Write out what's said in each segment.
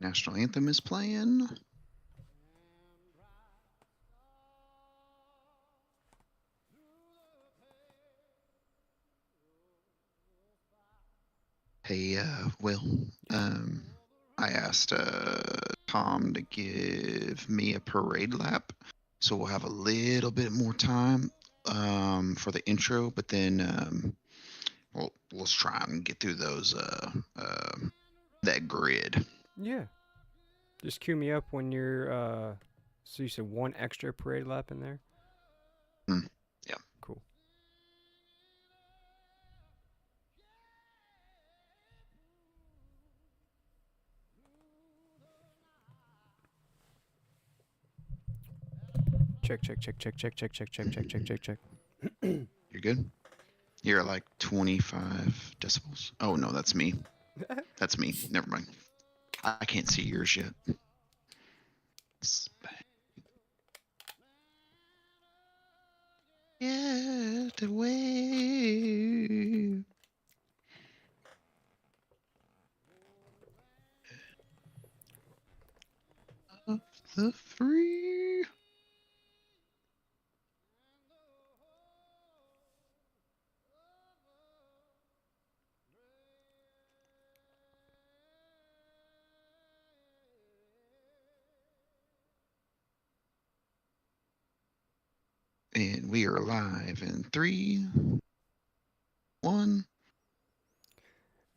National anthem is playing. Hey, Will. Um, I asked Tom to give me a parade lap, so we'll have a little bit more time for the intro. But then let's try and get through those that grid. Yeah. Just cue me up when you're. So you said one extra parade lap in there? Hmm. Yeah. Cool. Check, check, check, check, check, check, check, check, check, check, check, check. You're good. You're at like 25 decibels. Oh no, that's me. That's me. Never mind. I can't see yours yet. Get away of the free. And we are live in 3, 1.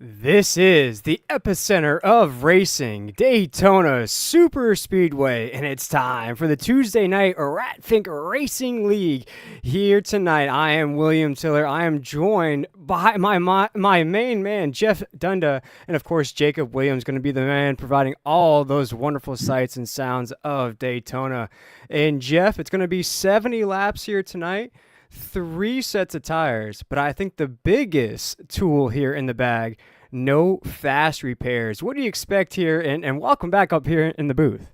This is the epicenter of racing, Daytona Super Speedway, and it's time for the Tuesday night Ratfink Racing League. Here tonight, I am William Tiller. I am joined by my main man, Jeff Dunda, and of course, Jacob Williams, going to be the man providing all those wonderful sights and sounds of Daytona. And Jeff, it's going to be 70 laps here tonight. 3 sets of tires, but I think the biggest tool here in the bag, no fast repairs. What do you expect here? And welcome back up here in the booth.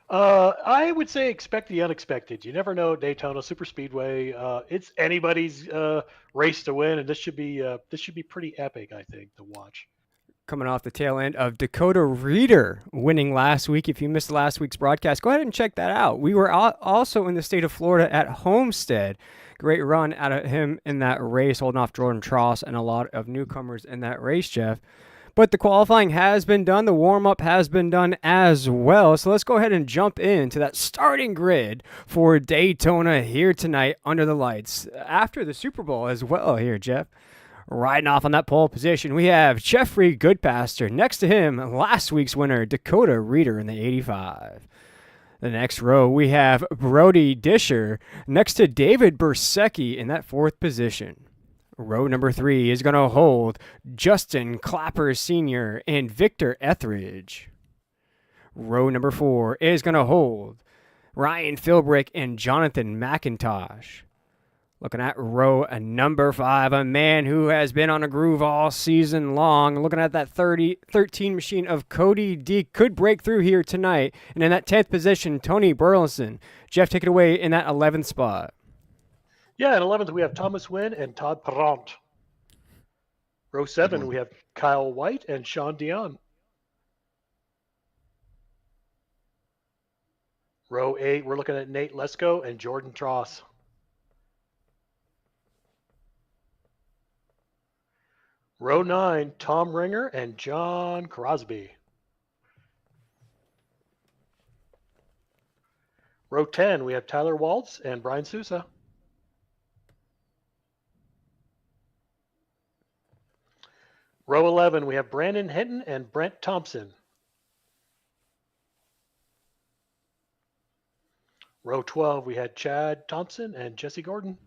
I would say expect the unexpected. You never know at Daytona Superspeedway. It's anybody's race to win, and this should be pretty epic, I think, to watch. Coming off the tail end of Dakota Reader winning last week. If you missed last week's broadcast, go ahead and check that out. We were also in the state of Florida at Homestead. Great run out of him in that race, holding off Jordan Tross and a lot of newcomers in that race, Jeff. But the qualifying has been done. The warm-up has been done as well. So let's go ahead and jump into that starting grid for Daytona here tonight under the lights. After the Super Bowl as well here, Jeff. Riding off on that pole position, we have Jeffrey Goodpaster. Next to him, last week's winner, Dakota Reader in the 85. The next row, we have Brody Disher next to David Bersecki in that 4th position. Row number 3 is going to hold Justin Clapper Sr. and Victor Etheridge. Row number 4 is going to hold Ryan Philbrick and Jonathan McIntosh. Looking at row number 5, a man who has been on a groove all season long. Looking at that 13 machine of Cody D could break through here tonight. And in that 10th position, Tony Burleson. Jeff, take it away in that 11th spot. Yeah, at 11th we have Thomas Wynn and Todd Perront. Row 7 we have Kyle White and Sean Dion. Row 8 we're looking at Nate Lesko and Jordan Tross. Row 9, Tom Ringer and John Crosby. Row 10, we have Tyler Waltz and Brian Sousa. Row 11, we have Brandon Hinton and Brent Thompson. Row 12, we had Chad Thompson and Jesse Gordon.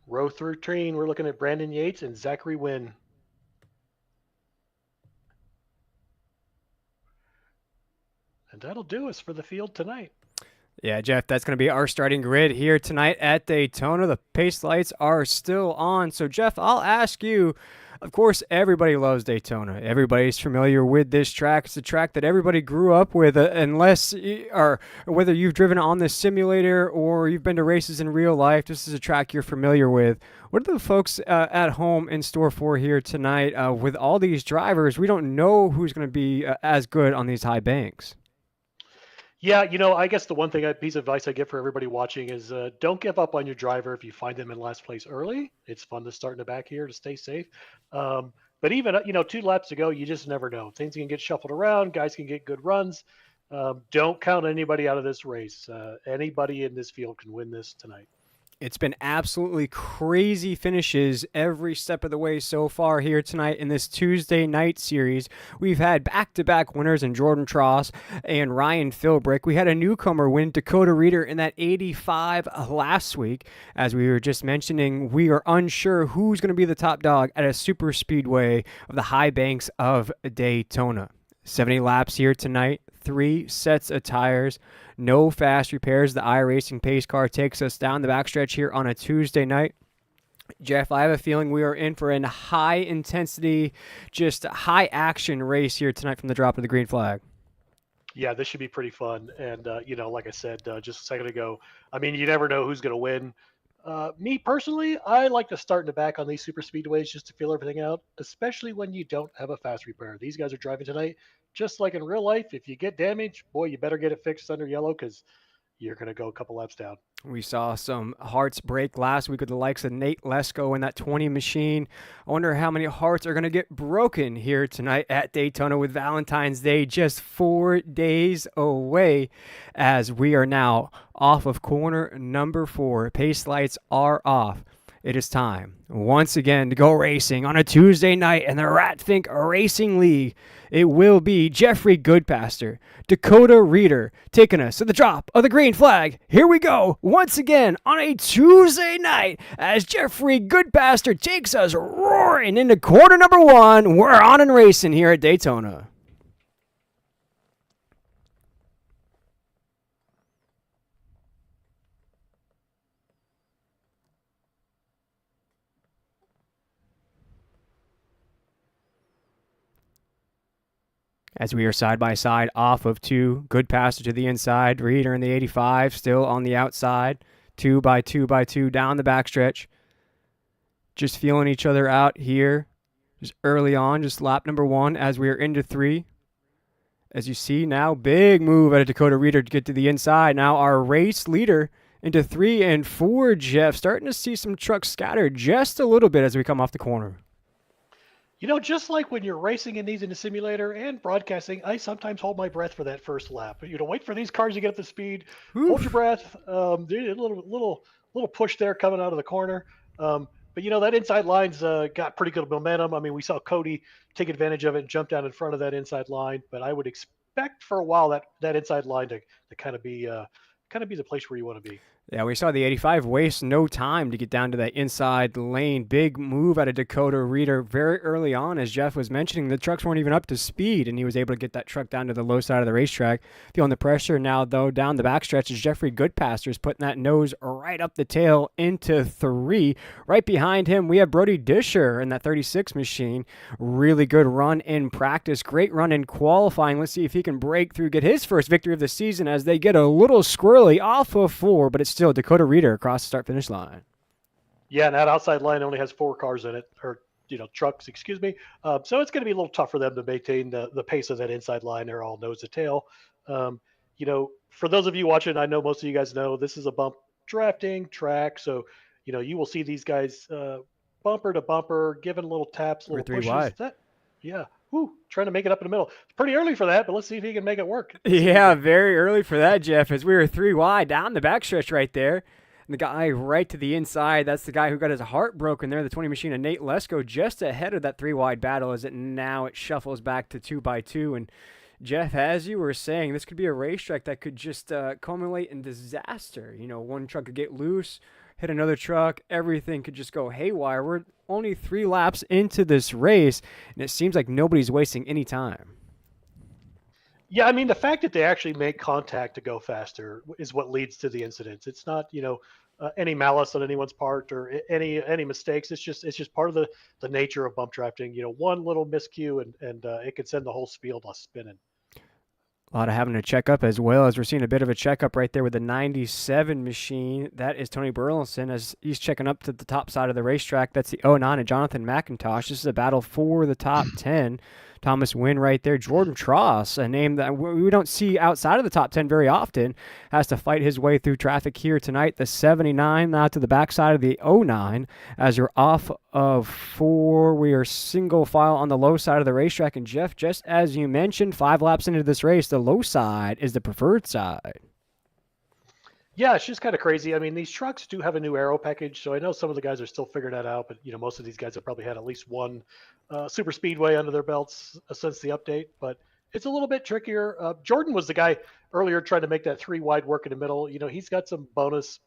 Row 13, we're looking at Brandon Yates and Zachary Wynn. And that'll do us for the field tonight. Yeah, Jeff, that's going to be our starting grid here tonight at Daytona. The pace lights are still on. So, Jeff, I'll ask you. Of course, everybody loves Daytona. Everybody's familiar with this track. It's a track that everybody grew up with, or whether you've driven on the simulator or you've been to races in real life. This is a track you're familiar with. What are the folks at home in store for here tonight? With all these drivers, we don't know who's going to be as good on these high banks. Yeah, I guess the one piece of advice I give for everybody watching is don't give up on your driver if you find them in last place early. It's fun to start in the back here to stay safe. But even 2 laps to go, you just never know. Things can get shuffled around. Guys can get good runs. Don't count anybody out of this race. Anybody in this field can win this tonight. It's been absolutely crazy finishes every step of the way so far here tonight in this Tuesday night series. We've had back-to-back winners in Jordan Tross and Ryan Philbrick. We had a newcomer win, Dakota Reeder, in that 85 last week. As we were just mentioning, we are unsure who's going to be the top dog at a super speedway of the high banks of Daytona. 70 laps here tonight, 3 sets of tires, no fast repairs. The iRacing pace car takes us down the backstretch here on a Tuesday night. Jeff, I have a feeling we are in for a high intensity, just high action race here tonight from the drop of the green flag. Yeah, this should be pretty fun. And, like I said just a second ago, I mean, you never know who's going to win. Me personally, I like to start in the back on these super speedways just to feel everything out, especially when you don't have a fast repair. These guys are driving tonight, just like in real life. If you get damaged, boy, you better get it fixed under yellow because you're going to go a couple laps down. We saw some hearts break last week with the likes of Nate Lesko in that 20 machine. I wonder how many hearts are going to get broken here tonight at Daytona with Valentine's Day just 4 days away, as we are now off of corner number 4. Pace lights are off. It is time once again to go racing on a Tuesday night in the Ratfink Racing League. It will be Jeffrey Goodpaster, Dakota Reeder, taking us to the drop of the green flag. Here we go once again on a Tuesday night as Jeffrey Goodpaster takes us roaring into quarter number 1. We're on and racing here at Daytona. As we are side by side off of 2, Goodpaster to the inside, Reeder in the 85 still on the outside, 2 by 2 by 2 down the backstretch. Just feeling each other out here, just early on, just lap number 1 as we are into 3. As you see now, big move out of Dakota Reeder to get to the inside. Now our race leader into 3 and 4, Jeff, starting to see some trucks scattered just a little bit as we come off the corner. Just like when you're racing in these in the simulator and broadcasting, I sometimes hold my breath for that first lap. Wait for these cars to get up to speed. Oof. Hold your breath. A little push there coming out of the corner. But that inside line's got pretty good momentum. I mean, we saw Cody take advantage of it and jump down in front of that inside line. But I would expect for a while that inside line to kind of be the place where you want to be. Yeah, we saw the 85 waste no time to get down to that inside lane. Big move out of Dakota Reeder very early on. As Jeff was mentioning, the trucks weren't even up to speed, and he was able to get that truck down to the low side of the racetrack. Feeling the pressure now, though, down the backstretch is Jeffrey Goodpaster is putting that nose right up the tail into 3. Right behind him, we have Brody Disher in that 36 machine. Really good run in practice. Great run in qualifying. Let's see if he can break through, get his first victory of the season as they get a little squirrely off of 4, but it's still Dakota Reeder across the start-finish line. Yeah, and that outside line only has 4 cars in it, or trucks, excuse me. So it's going to be a little tough for them to maintain the pace of that inside line. They're all nose to tail. For those of you watching, I know most of you guys know this is a bump drafting track, so you will see these guys bumper to bumper, giving little taps, little pushes. Wide. Trying to make it up in the middle. It's pretty early for that, but let's see if he can make it work. Yeah, very early for that, Jeff, as we were 3 wide down the backstretch right there. And the guy right to the inside, that's the guy who got his heart broken there, the 20 machine of Nate Lesko, just ahead of that 3 wide battle as it shuffles back to 2 by 2. And Jeff, as you were saying, this could be a racetrack that could just culminate in disaster. One truck could get loose, hit another truck, everything could just go haywire. We're only 3 laps into this race, and it seems like nobody's wasting any time. Yeah, I mean, the fact that they actually make contact to go faster is what leads to the incidents. It's not, any malice on anyone's part or any mistakes. It's just part of the nature of bump drafting. One little miscue and it could send the whole field spinning. A lot of having to check up as well as we're seeing a bit of a checkup right there with the 97 machine. That is Tony Burleson as he's checking up to the top side of the racetrack. That's the 09 and Jonathan McIntosh. This is a battle for the top 10. Thomas Wynn right there. Jordan Tross, a name that we don't see outside of the top 10 very often, has to fight his way through traffic here tonight. The 79 now to the backside of the 09 as you're off of 4. We are single file on the low side of the racetrack. And Jeff, just as you mentioned, 5 laps into this race, the low side is the preferred side. Yeah, it's just kind of crazy. I mean, these trucks do have a new aero package, so I know some of the guys are still figuring that out. But most of these guys have probably had at least one super speedway under their belts since the update. But it's a little bit trickier. Jordan was the guy earlier trying to make that 3 wide work in the middle. He's got some bonus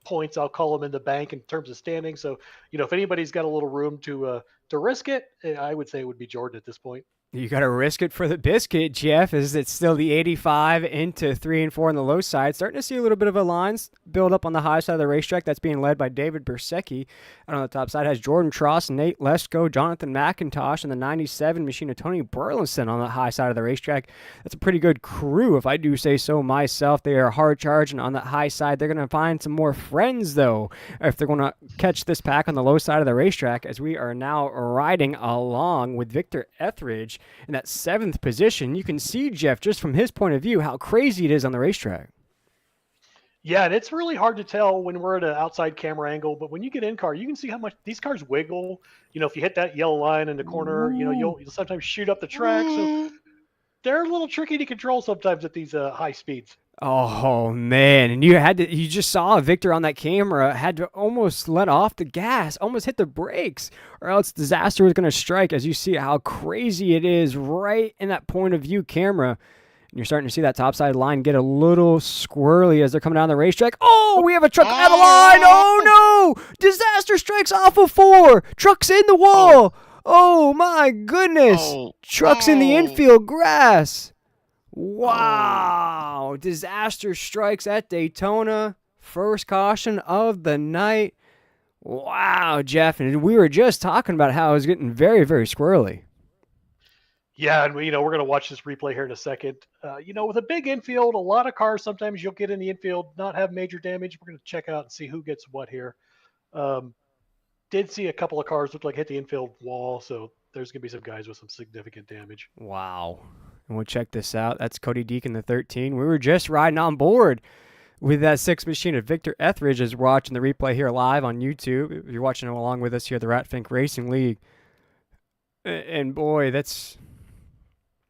points, I'll call them, in the bank in terms of standing. So if anybody's got a little room to risk it, I would say it would be Jordan at this point. You got to risk it for the biscuit, Jeff. Is it still the 85 into 3 and 4 on the low side? Starting to see a little bit of a line build up on the high side of the racetrack. That's being led by David Bersecki. And on the top side has Jordan Tross, Nate Lesko, Jonathan McIntosh, and the 97 machine of Tony Burleson on the high side of the racetrack. That's a pretty good crew, if I do say so myself. They are hard charging on the high side. They're going to find some more friends, though, if they're going to catch this pack on the low side of the racetrack, as we are now riding along with Victor Etheridge in that 7th position. You can see, Jeff, just from his point of view, how crazy it is on the racetrack. Yeah, and it's really hard to tell when we're at an outside camera angle, but when you get in car, you can see how much these cars wiggle. If you hit that yellow line in the corner, you'll sometimes shoot up the track. So they're a little tricky to control sometimes at these high speeds. Oh man, and you just saw Victor on that camera had to almost let off the gas, almost hit the brakes, or else disaster was going to strike, as you see how crazy it is right in that point of view camera. And you're starting to see that topside line get a little squirrely as they're coming down the racetrack. Oh, we have a truck out of line. Oh no! Disaster strikes off of 4. Truck's in the wall. Oh my goodness. Truck's in the infield grass. Wow! Disaster strikes at Daytona. First caution of the night. Wow, Jeff. And we were just talking about how it was getting very, very squirrely. Yeah, and we're going to watch this replay here in a second. With a big infield, a lot of cars, sometimes you'll get in the infield, not have major damage. We're going to check out and see who gets what here. Did see a couple of cars look like hit the infield wall, so there's going to be some guys with some significant damage. Wow. And we'll check this out. That's Cody Deacon, the 13. We were just riding on board with that 6 machine of Victor Etheridge as we're watching the replay here live on YouTube. If you're watching along with us here at the Ratfink Racing League. And boy, that's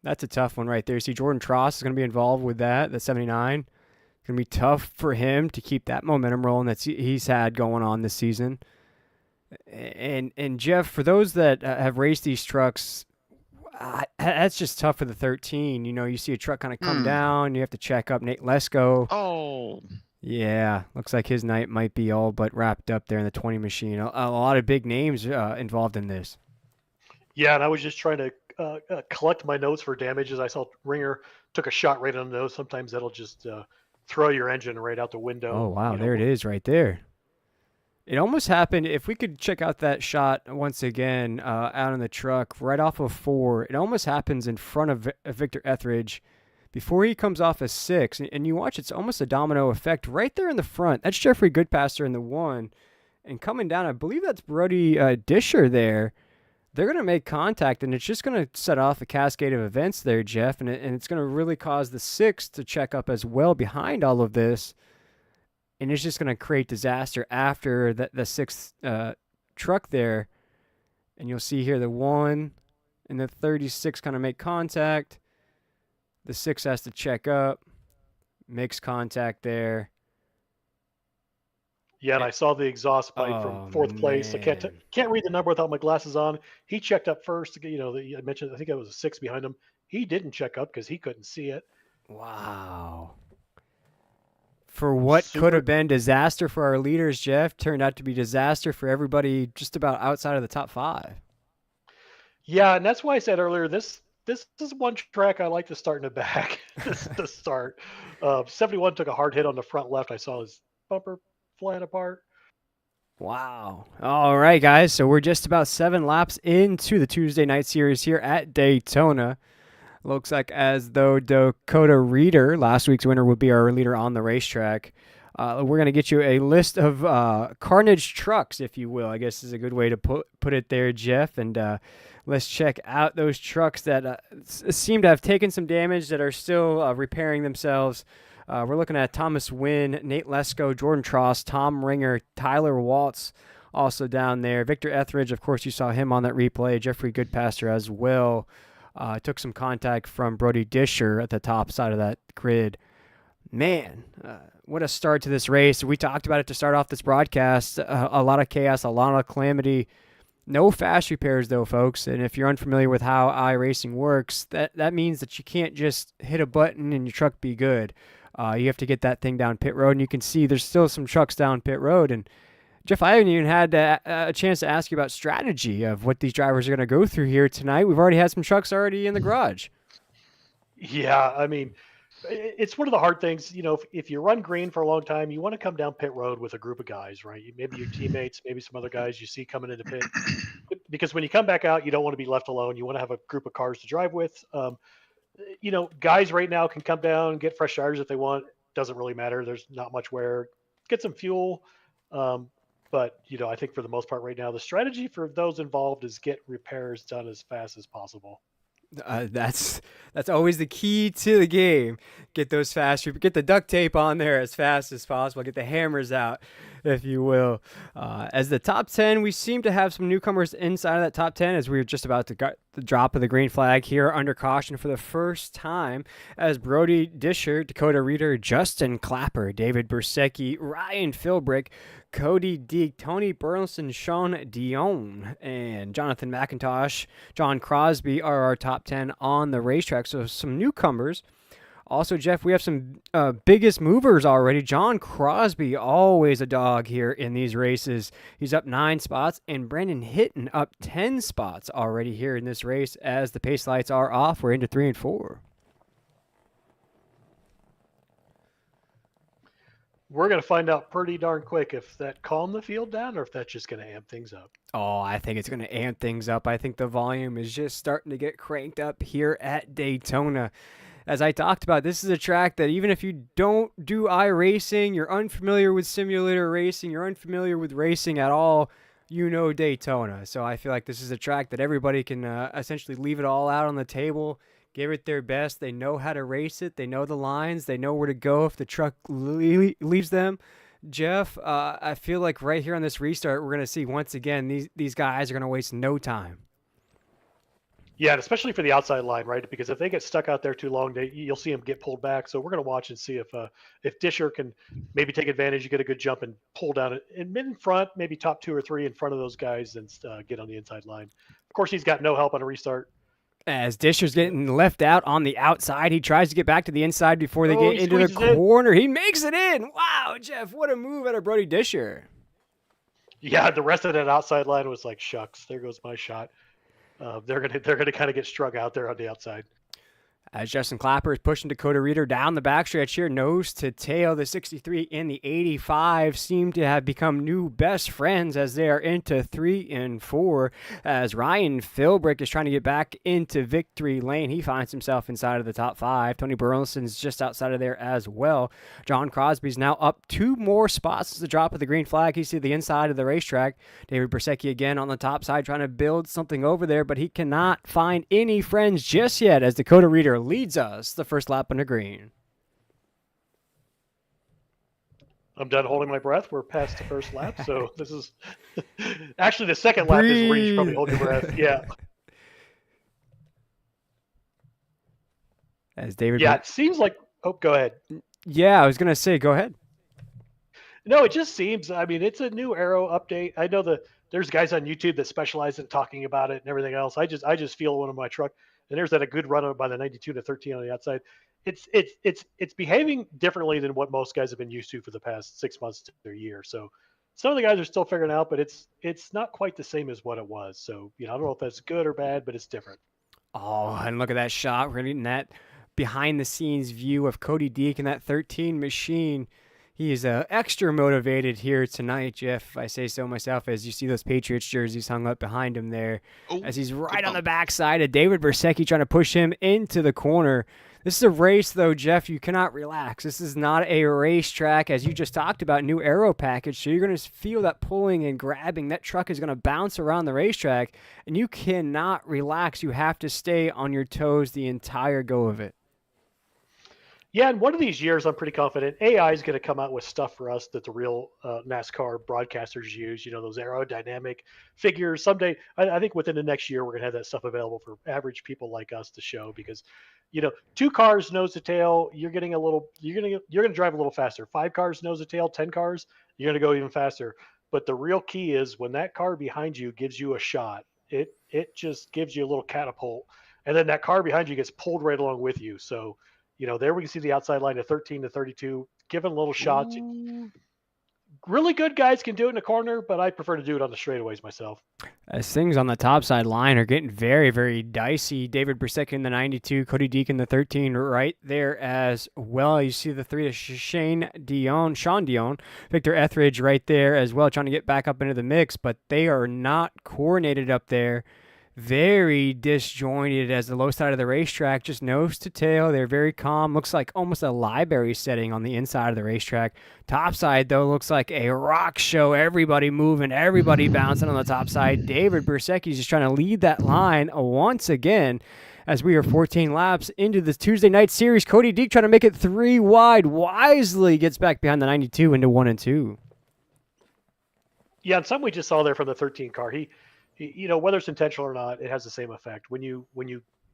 a tough one right there. See, Jordan Tross is going to be involved with that 79. It's going to be tough for him to keep that momentum rolling that he's had going on this season. And Jeff, for those that have raced these trucks, that's just tough for the 13. You see a truck kind of come down. You have to check up Nate Lesko. Oh. Yeah, looks like his night might be all but wrapped up there in the 20 machine. A lot of big names involved in this. Yeah, and I was just trying to collect my notes for damages. I saw Ringer took a shot right on the nose. Sometimes that'll just throw your engine right out the window. Oh, wow, there it is right there. It almost happened, if we could check out that shot once again out in the truck, right off of 4, it almost happens in front of Victor Etheridge before he comes off a 6. And you watch, it's almost a domino effect right there in the front. That's Jeffrey Goodpaster in the 1. And coming down, I believe that's Brody Disher there. They're going to make contact, and it's just going to set off a cascade of events there, Jeff. And it's going to really cause the 6 to check up as well behind all of this. And it's just going to create disaster after the 6th truck there. And you'll see here the 1 and the 36 kind of make contact. The 6 has to check up, makes contact there. Yeah, and I saw the exhaust pipe from 4th place. I can't read the number without my glasses on. He checked up first. I mentioned, I think it was a 6 behind him. He didn't check up because he couldn't see it. Wow. For what could have been disaster for our leaders, Jeff, turned out to be disaster for everybody just about outside of the top 5. Yeah, and that's why I said earlier, this this is one track I like to start in the back to start. 71 took a hard hit on the front left. I saw his bumper flying apart. Wow. All right, guys. So we're just about 7 laps into the Tuesday night series here at Daytona. Looks like as though Dakota Reeder, last week's winner, would be our leader on the racetrack. We're going to get you a list of carnage trucks, if you will, I guess is a good way to put it there, Jeff. And let's check out those trucks that seem to have taken some damage that are still repairing themselves. We're looking at Thomas Wynn, Nate Lesko, Jordan Tross, Tom Ringer, Tyler Waltz also down there. Victor Etheridge, of course, you saw him on that replay. Jeffrey Goodpaster as well. Took some contact from Brody Disher at the top side of that grid. Man, what a start to this race. We talked about it to start off this broadcast. A lot of chaos, a lot of calamity. No fast repairs, though, folks. And if you're unfamiliar with how iRacing works, that means that you can't just hit a button and your truck be good. You have to get that thing down pit road. And you can see there's still some trucks down pit road. And Jeff, I haven't even had a chance to ask you about strategy of what these drivers are going to go through here tonight. We've already had some trucks already in the garage. Yeah, I mean, it's one of the hard things. If you run green for a long time, you want to come down pit road with a group of guys, right? Maybe your teammates, maybe some other guys you see coming into pit. Because when you come back out, you don't want to be left alone. You want to have a group of cars to drive with. Guys right now can come down and get fresh tires if they want. Doesn't really matter. There's not much wear. Get some fuel. But I think for the most part right now, the strategy for those involved is get repairs done as fast as possible. That's always the key to the game. Get those get the duct tape on there as fast as possible. Get the hammers out, if you will. As the top 10, we seem to have some newcomers inside of that top 10 as we were just about to get the drop of the green flag here under caution for the first time as Brody Disher, Dakota Reeder, Justin Clapper, David Bersecki, Ryan Philbrick, Cody Deek, Tony Burleson, Sean Dion, and Jonathan McIntosh, John Crosby are our top 10 on the racetrack. So some newcomers. Also, Jeff, we have some biggest movers already. John Crosby, always a dog here in these races. He's up 9 spots, and Brendan Hitton up 10 spots already here in this race as the pace lights are off. We're into 3 and 4. We're going to find out pretty darn quick if that calmed the field down or if that's just going to amp things up. Oh, I think it's going to amp things up. I think the volume is just starting to get cranked up here at Daytona. As I talked about, this is a track that even if you don't do iRacing, you're unfamiliar with simulator racing, you're unfamiliar with racing at all, you know Daytona. So I feel like this is a track that everybody can essentially leave it all out on the table, give it their best. They know how to race it. They know the lines. They know where to go if the truck leaves them. Jeff, I feel like right here on this restart, we're going to see once again these guys are going to waste no time. Yeah, and especially for the outside line, right? Because if they get stuck out there too long, you'll see them get pulled back. So we're going to watch and see if Disher can maybe take advantage, you get a good jump and pull down and in front, maybe top 2 or 3 in front of those guys and get on the inside line. Of course, he's got no help on a restart. As Disher's getting left out on the outside, he tries to get back to the inside before they get into the corner. He makes it in. Wow, Jeff, what a move out of Brody Disher. Yeah, the rest of that outside line was like, shucks, there goes my shot. They're gonna kind of get strung out there on the outside. As Justin Clapper is pushing Dakota Reeder down the backstretch here, nose to tail, the 63 and the 85 seem to have become new best friends as they are into 3 and 4. As Ryan Philbrick is trying to get back into victory lane, he finds himself inside of the top 5. Tony Burleson's just outside of there as well. John Crosby's now up 2 more spots as the drop of the green flag. He's to the inside of the racetrack. David Bersecki again on the top side trying to build something over there, but he cannot find any friends just yet as Dakota Reeder leads us the first lap on the green. I'm done holding my breath. We're past the first lap, so this is actually the second lap is where you should probably hold your breath. Yeah. As David. Yeah, it seems like. Oh, go ahead. Yeah, I was gonna say, go ahead. No, it just seems. I mean, it's a new Aero update. I know there's guys on YouTube that specialize in talking about it and everything else. I just feel one of my truck. And there's that a good run by the 92 to 13 on the outside. It's behaving differently than what most guys have been used to for the past 6 months to a year. So some of the guys are still figuring out, but it's not quite the same as what it was. So I don't know if that's good or bad, but it's different. Oh, and look at that shot. We're getting that behind the scenes view of Cody Deek and that 13 machine. He is extra motivated here tonight, Jeff, if I say so myself, as you see those Patriots jerseys hung up behind him there, Oh, as he's good right on the bump. backside of David Bersecki trying to push him into the corner. This is a race, though, Jeff. You cannot relax. This is not a racetrack, as you just talked about, new aero package. So you're going to feel that pulling and grabbing. That truck is going to bounce around the racetrack, and you cannot relax. You have to stay on your toes the entire go of it. Yeah, and one of these years, I'm pretty confident AI is going to come out with stuff for us that the real NASCAR broadcasters use. Those aerodynamic figures. Someday, I think within the next year, we're going to have that stuff available for average people like us to show because, two cars nose to tail, you're going to drive a little faster. 5 cars nose to tail, 10 cars, you're going to go even faster. But the real key is when that car behind you gives you a shot, it just gives you a little catapult, and then that car behind you gets pulled right along with you. So there we can see the outside line of 13 to 32, giving little shots. Ooh. Really good guys can do it in the corner, but I prefer to do it on the straightaways myself. As things on the top side line are getting very, very dicey. David Brusek in the 92, Cody Deak in the 13 right there as well. You see the 3 to Sean Dion, Victor Etheridge right there as well, trying to get back up into the mix, but they are not coordinated up there. Very disjointed as the low side of the racetrack, just nose to tail. They're very calm. Looks like almost a library setting on the inside of the racetrack. Top side, though, looks like a rock show. Everybody moving, everybody bouncing on the top side. David Bersecki's just trying to lead that line once again as we are 14 laps into the Tuesday night series. Cody Deak trying to make it 3 wide. Wisely gets back behind the 92 into 1 and 2. Yeah, and some we just saw there from the 13 car. He whether it's intentional or not, it has the same effect. When you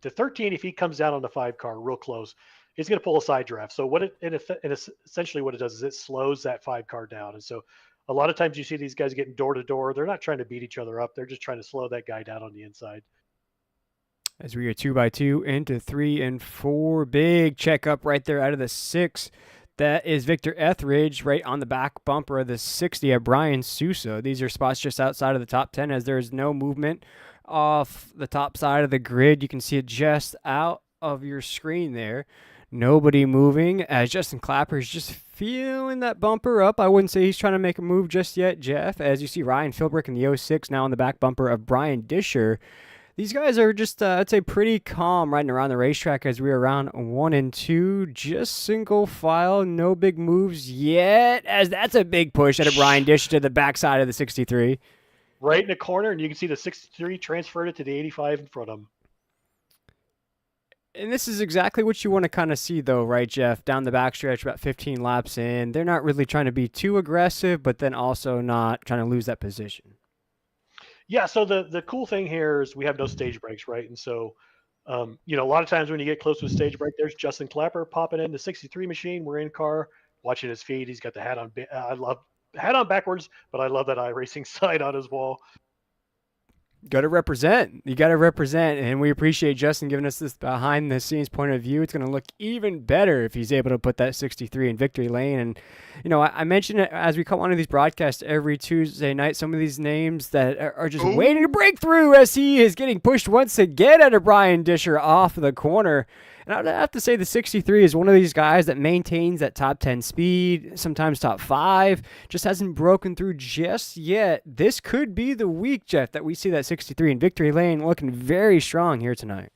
the 13, if he comes down on the 5 car real close, he's going to pull a side draft. So essentially what it does is it slows that 5 car down. And so a lot of times you see these guys getting door to door. They're not trying to beat each other up. They're just trying to slow that guy down on the inside. As we are 2x2 into 3 and 4, big checkup right there out of the 6. That is Victor Etheridge right on the back bumper of the 60 at Brian Sousa. These are spots just outside of the top 10 as there is no movement off the top side of the grid. You can see it just out of your screen there. Nobody moving as Justin Clapper is just feeling that bumper up. I wouldn't say he's trying to make a move just yet, Jeff, as you see Ryan Philbrick in the 06 now on the back bumper of Brian Disher. These guys are just, I'd say, pretty calm riding around the racetrack as we're around 1 and 2. Just single file, no big moves yet, as that's a big push out of Brian Dish to the backside of the 63. Right in the corner, and you can see the 63 transferred it to the 85 in front of him. And this is exactly what you want to kind of see, though, right, Jeff? Down the backstretch, about 15 laps in. They're not really trying to be too aggressive, but then also not trying to lose that position. Yeah, so the cool thing here is we have no stage breaks, right? And so, a lot of times when you get close to a stage break, there's Justin Clapper popping in the 63 machine. We're in car, watching his feed. He's got the hat on. I love hat on backwards, but I love that iRacing sign on his wall. Got to represent. You got to represent, and we appreciate Justin giving us this behind-the-scenes point of view. It's going to look even better if he's able to put that 63 in victory lane. And, I mentioned it as we come on to these broadcasts every Tuesday night, some of these names that are just waiting to break through as he is getting pushed once again out of Brian Disher off the corner. And I'd have to say the 63 is one of these guys that maintains that top 10 speed, sometimes top 5, just hasn't broken through just yet. This could be the week, Jeff, that we see that 63 in victory lane looking very strong here tonight.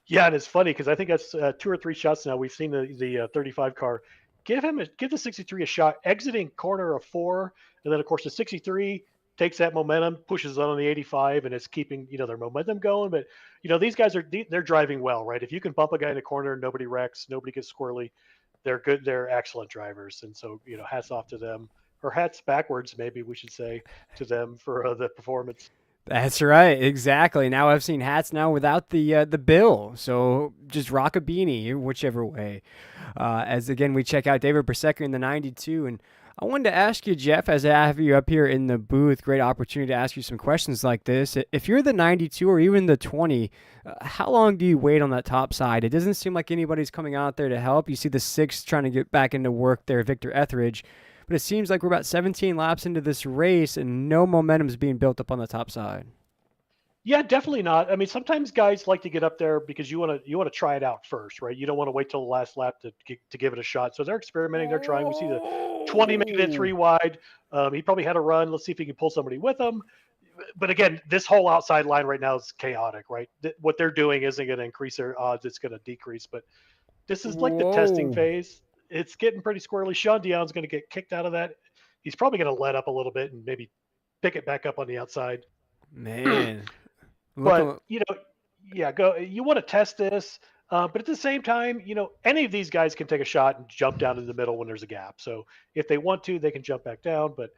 Yeah, and it's funny because I think that's 2 or 3 shots now. We've seen the 35 car. Give the 63 a shot, exiting corner of 4, and then, of course, the 63 takes that momentum, pushes on the 85, and it's keeping their momentum going. But these guys they're driving well, right? If you can bump a guy in the corner, nobody wrecks, nobody gets squirrely. They're good. They're excellent drivers, and so hats off to them, or hats backwards, maybe we should say, to them for the performance. That's right, exactly. Now I've seen hats now without the bill, so just rock a beanie, whichever way. As again we check out David Bersecki in the 92, and I wanted to ask you, Jeff, as I have you up here in the booth, great opportunity to ask you some questions like this. If you're the 92 or even the 20, how long do you wait on that top side? It doesn't seem like anybody's coming out there to help. You see the 6 trying to get back into work there, Victor Etheridge. But it seems like we're about 17 laps into this race and no momentum is being built up on the top side. Yeah, definitely not. I mean, sometimes guys like to get up there because you want to try it out first, right? You don't want to wait till the last lap to give it a shot. So they're experimenting, they're trying. We see the 20 minute Oh, three wide. He probably had a run. Let's see if he can pull somebody with him. But again, this whole outside line right now is chaotic, right? What they're doing isn't going to increase their odds; it's going to decrease. But this is like the testing whoa, phase. It's getting pretty squirrely. Sean Dion's going to get kicked out of that. He's probably going to let up a little bit and maybe pick it back up on the outside. man. But Looking, yeah, go. You want to test this, but at the same time, any of these guys can take a shot and jump down in the middle when there's a gap. So if they want to, they can jump back down. But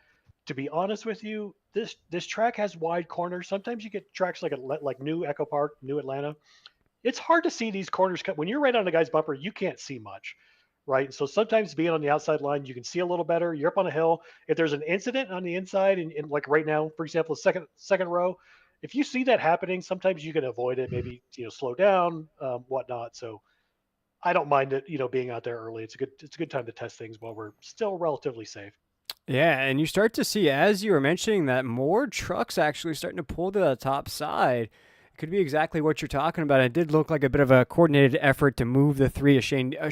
to be honest with you, this track has wide corners. Sometimes you get tracks like New Echo Park, New Atlanta. It's hard to see these corners when you're right on a guy's bumper. You can't see much, right? So sometimes being on the outside line, you can see a little better. You're up on a hill. If there's an incident on the inside, and like right now, for example, second row, if you see that happening, sometimes you can avoid it. Maybe slow down, whatnot. So I don't mind it, being out there early. It's a good time to test things while we're still relatively safe. yeah, and you start to see, as you were mentioning, that more trucks actually starting to pull to the top side. Could be exactly what you're talking about. It did look like a bit of a coordinated effort to move the three of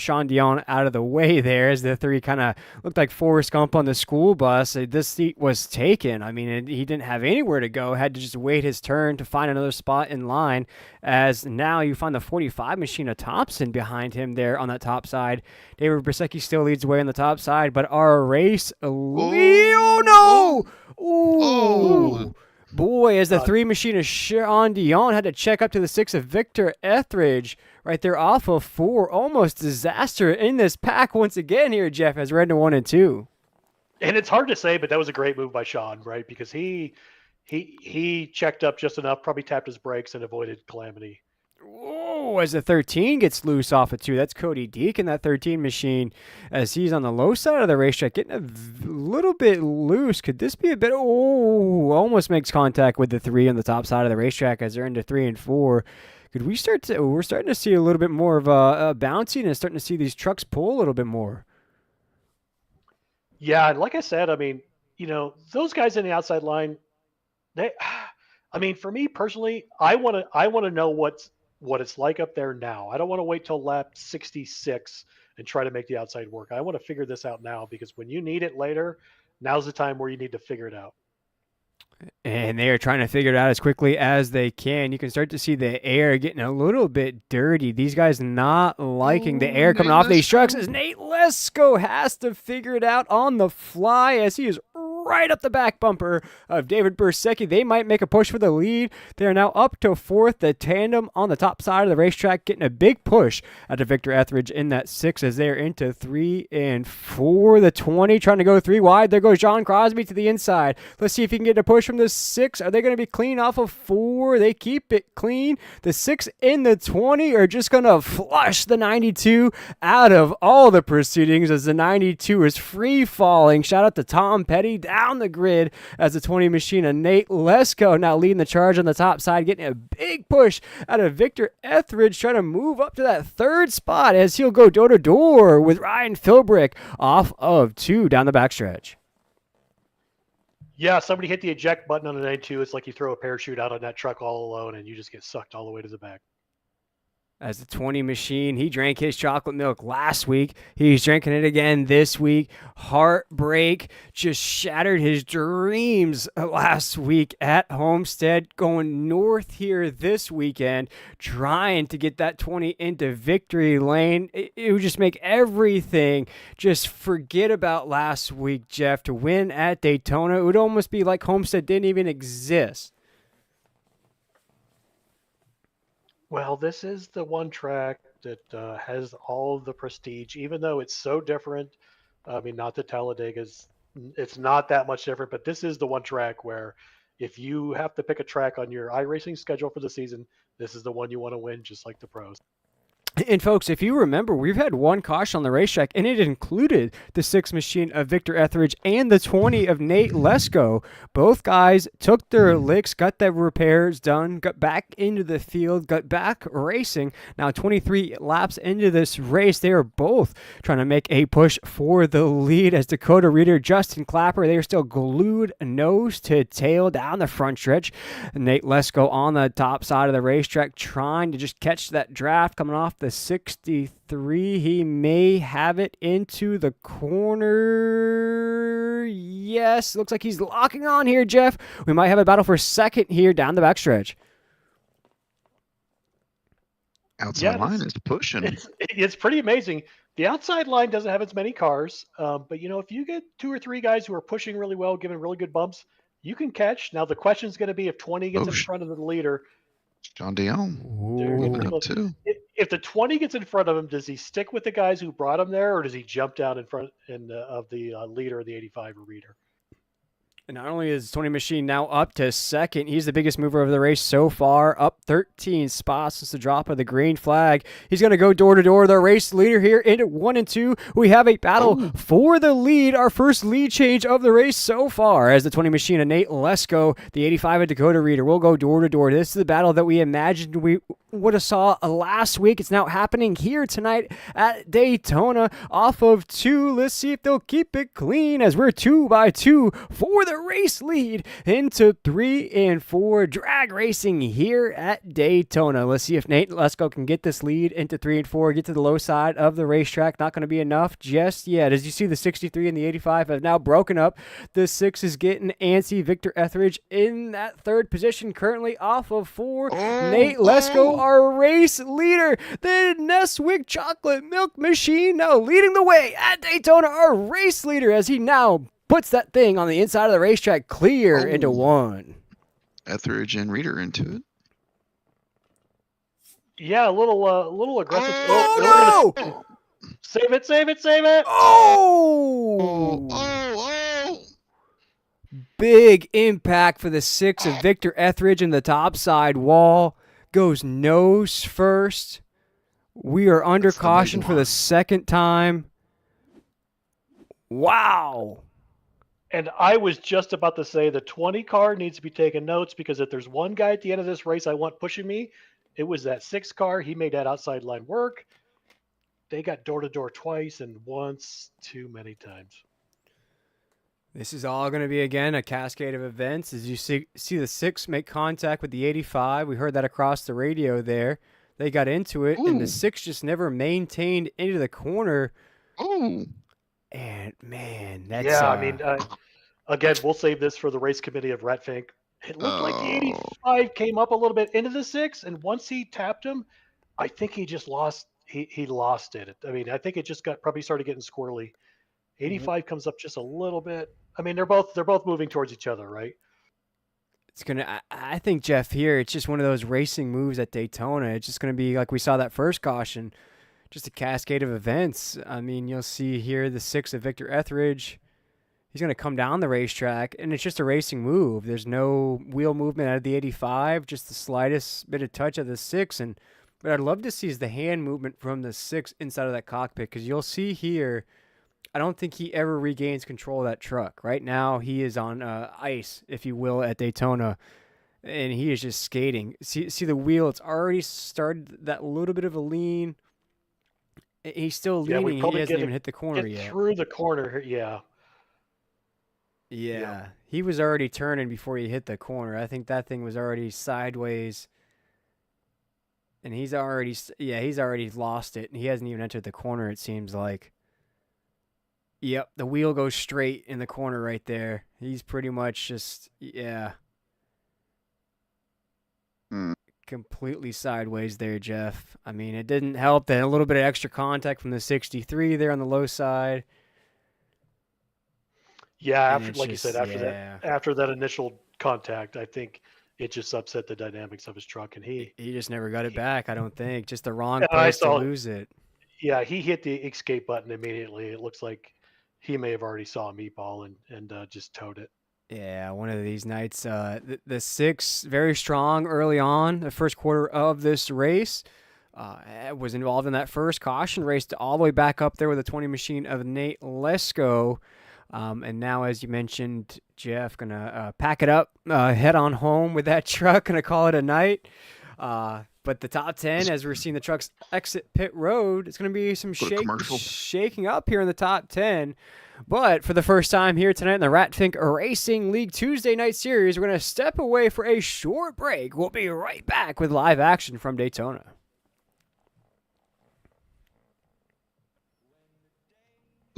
Sean Dion out of the way there, as the three kind of looked like Forrest Gump on the school bus. This seat was taken. I mean, he didn't have anywhere to go. Had to just wait his turn to find another spot in line. As now you find the 45 machine of Thompson behind him there on that top side. David Brzezinski still leads the way on the top side, but our race, Leo, Oh, no! oh, Ooh! Boy, as the Uh, three machine of Sean Dion had to check up to the six of Victor Etheridge right there off of four. Almost disaster in this pack once again here, Jeff, as we're into 1 and 2. and it's hard to say, but that was a great move by Sean, right? Because he checked up just enough, probably tapped his brakes and avoided calamity. Whoa, as the 13 gets loose off of two. That's Cody Deacon, that 13 machine, as he's on the low side of the racetrack, getting a little bit loose. Could this be a bit? Oh, almost makes contact with the three on the top side of the racetrack as they're into 3 and 4. Could we start to? We're starting to see a little bit more of a bouncing and starting to see these trucks pull a little bit more. Yeah, and like I said, I mean, those guys in the outside line, they, I mean, for me personally, I want to know what it's like up there now. I don't want to wait till lap 66 and try to make the outside work. I want to figure this out now because when you need it later, now's the time where you need to figure it out. And they are trying to figure it out as quickly as they can. You can start to see the air getting a little bit dirty. These guys not liking the air coming Nate off these trucks. Lesko. As Nate Lesko has to figure it out on the fly as he is right up the back bumper of David Bursecki. They might make a push for the lead. They are now up to fourth. The tandem on the top side of the racetrack getting a big push out of Victor Etheridge in that six as they're into 3 and 4. The 20 trying to go three wide. There goes John Crosby to the inside. Let's see if he can get a push from the six. Are they going to be clean off of four? They keep it clean. The 6 and the 20 are just going to flush the 92 out of all the proceedings as the 92 is free falling. Shout out to Tom Petty down the grid as the 20 machine of Nate Lesko now leading the charge on the top side, getting a big push out of Victor Etheridge, trying to move up to that third spot as he'll go door to door with Ryan Philbrick off of 2 down the backstretch. Yeah, somebody hit the eject button on an A2. It's like you throw a parachute out on that truck all alone and you just get sucked all the way to the back. As the 20 machine, he drank his chocolate milk last week. He's drinking it again this week. Heartbreak just shattered his dreams last week at Homestead. Going north here this weekend, trying to get that 20 into victory lane. It would just make everything just forget about last week, Jeff. To win at Daytona, it would almost be like Homestead didn't even exist. Well, this is the one track that has all of the prestige, even though it's so different. I mean, not that Talladega's, it's not that much different, but this is the one track where if you have to pick a track on your iRacing schedule for the season, this is the one you want to win, just like the pros. And folks, if you remember, we've had one caution on the racetrack, and it included the 6 machine of Victor Etheridge and the 20 of Nate Lesko. Both guys took their licks, got their repairs done, got back into the field, got back racing. Now 23 laps into this race, they are both trying to make a push for the lead. As Dakota Reader, Justin Clapper, they are still glued nose to tail down the front stretch. Nate Lesko on the top side of the racetrack trying to just catch that draft coming off the 63. He may have it into the corner. Yes, looks like he's locking on here, Jeff. We might have a battle for second here down the backstretch. Outside line is pushing. It's pretty amazing. The outside line doesn't have as many cars, but if you get 2 or 3 guys who are pushing really well, giving really good bumps, you can catch. Now the question is going to be if 20 gets in front of the leader. John Dion moving up too. If the 20 gets in front of him, does he stick with the guys who brought him there, or does he jump down in front of the leader of the 85 or Reader? And not only is 20 Machine now up to second, he's the biggest mover of the race so far, up 13 spots since the drop of the green flag. He's going to go door to door. The race leader here into 1 and 2. We have a battle for the lead, our first lead change of the race so far, as the 20 Machine of Nate Lesko, the 85 of Dakota Reader, will go door to door. This is the battle that we imagined we would have saw last week. It's now happening here tonight at Daytona off of 2. Let's see if they'll keep it clean as we're 2 by 2 for the race lead into 3 and 4 drag racing here at Daytona. Let's see if Nate Lesko can get this lead into 3 and 4, get to the low side of the racetrack. Not going to be enough just yet. As you see, the 63 and the 85 have now broken up. The 6 is getting antsy. Victor Etheridge in that third position, currently off of 4. Nate Lesko, our race leader. The Nesquik Chocolate Milk Machine now leading the way at Daytona, our race leader, as he now puts that thing on the inside of the racetrack clear into 1. Etheridge and Reader into it. Yeah, a little aggressive. Oh, no! Save it! Oh! Big impact for the 6 of Victor Etheridge in the top side wall. Goes nose first. We are under caution for the second time. Wow. And I was just about to say the 20 car needs to be taking notes, because if there's one guy at the end of this race I want pushing me, it was that 6 car. He made that outside line work. They got door to door twice, and once too many times. This is all going to be, again, a cascade of events. As you see the 6 make contact with the 85. We heard that across the radio there. They got into it, and the 6 just never maintained into the corner. And, man, that's... Yeah, I mean, again, we'll save this for the race committee of Ratfink. It looked like the 85 came up a little bit into the 6, and once he tapped him, I think he just lost... He lost it. I mean, I think it just probably started getting squirrely. 85 comes up just a little bit. I mean, they're both moving towards each other, right? It's gonna. I think, Jeff, here it's just one of those racing moves at Daytona. It's just gonna be like we saw that first caution, just a cascade of events. I mean, you'll see here the 6 of Victor Etheridge. He's gonna come down the racetrack, and it's just a racing move. There's no wheel movement out of the 85, just the slightest bit of touch of the 6. And what I'd love to see is the hand movement from the 6 inside of that cockpit, because you'll see here. I don't think he ever regains control of that truck. Right now, he is on ice, if you will, at Daytona, and he is just skating. See the wheel? It's already started that little bit of a lean. He's still leaning. He hasn't even hit the corner yet. Through the corner, yeah. Yeah, he was already turning before he hit the corner. I think that thing was already sideways, and he's already lost it, and he hasn't even entered the corner, it seems like. Yep, the wheel goes straight in the corner right there. He's pretty much just, completely sideways there, Jeff. I mean, it didn't help that a little bit of extra contact from the 63 there on the low side. Yeah, you said, after that initial contact, I think it just upset the dynamics of his truck, and he just never got it back, I don't think. Just the wrong place to lose it. Yeah, he hit the escape button immediately. It looks like he may have already saw a meatball and just towed it. Yeah, one of these nights. The 6, very strong early on, the first quarter of this race. was involved in that first caution, raced all the way back up there with a 20 machine of Nate Lesko. And now, as you mentioned, Jeff, going to pack it up, head on home with that truck, going to call it a night. But the top 10, as we're seeing the trucks exit pit road, it's going to be some shaking up here in the top 10. But for the first time here tonight in the Ratfink Racing League Tuesday Night Series, we're going to step away for a short break. We'll be right back with live action from Daytona.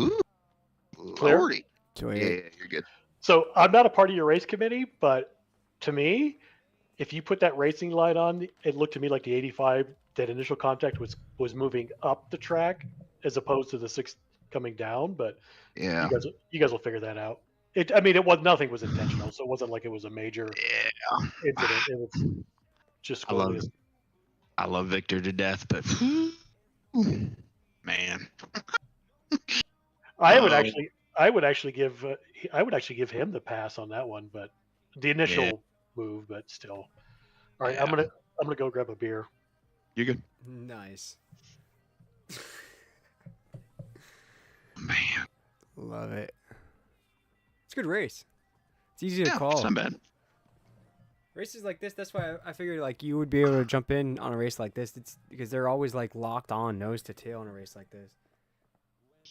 Ooh, Clear? Lordy. Yeah, you're good. So I'm not a part of your race committee, but to me, if you put that racing light on, it looked to me like the 85, that initial contact was moving up the track as opposed to the 6 coming down. But Yeah. you guys will figure that out. Nothing was intentional, so it wasn't like it was a major incident. It was just squirrely. I love Victor to death, but man, I would actually give him the pass on that one, but the initial move, but still. All right, I'm gonna go grab a beer. You're good. Nice. Man, love it. It's a good race. It's easy to call. It's not bad. Races like this, that's why I figured like you would be able to jump in on a race like this. It's because they're always like locked on nose to tail in a race like this.